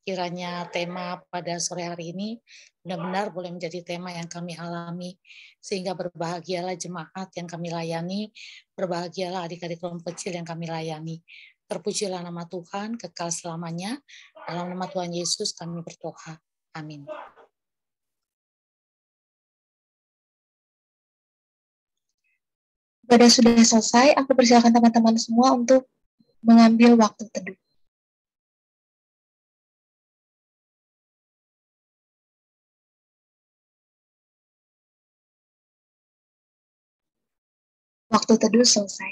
[SPEAKER 6] kiranya tema pada sore hari ini benar-benar boleh menjadi tema yang kami alami, sehingga berbahagialah jemaat yang kami layani, berbahagialah adik-adik kelompok kecil yang kami layani. Terpujilah nama Tuhan kekal selamanya. Dalam nama Tuhan Yesus kami berdoa. Amin.
[SPEAKER 2] Ibadah sudah selesai, aku persilakan teman-teman semua untuk mengambil waktu teduh. Waktu teduh selesai.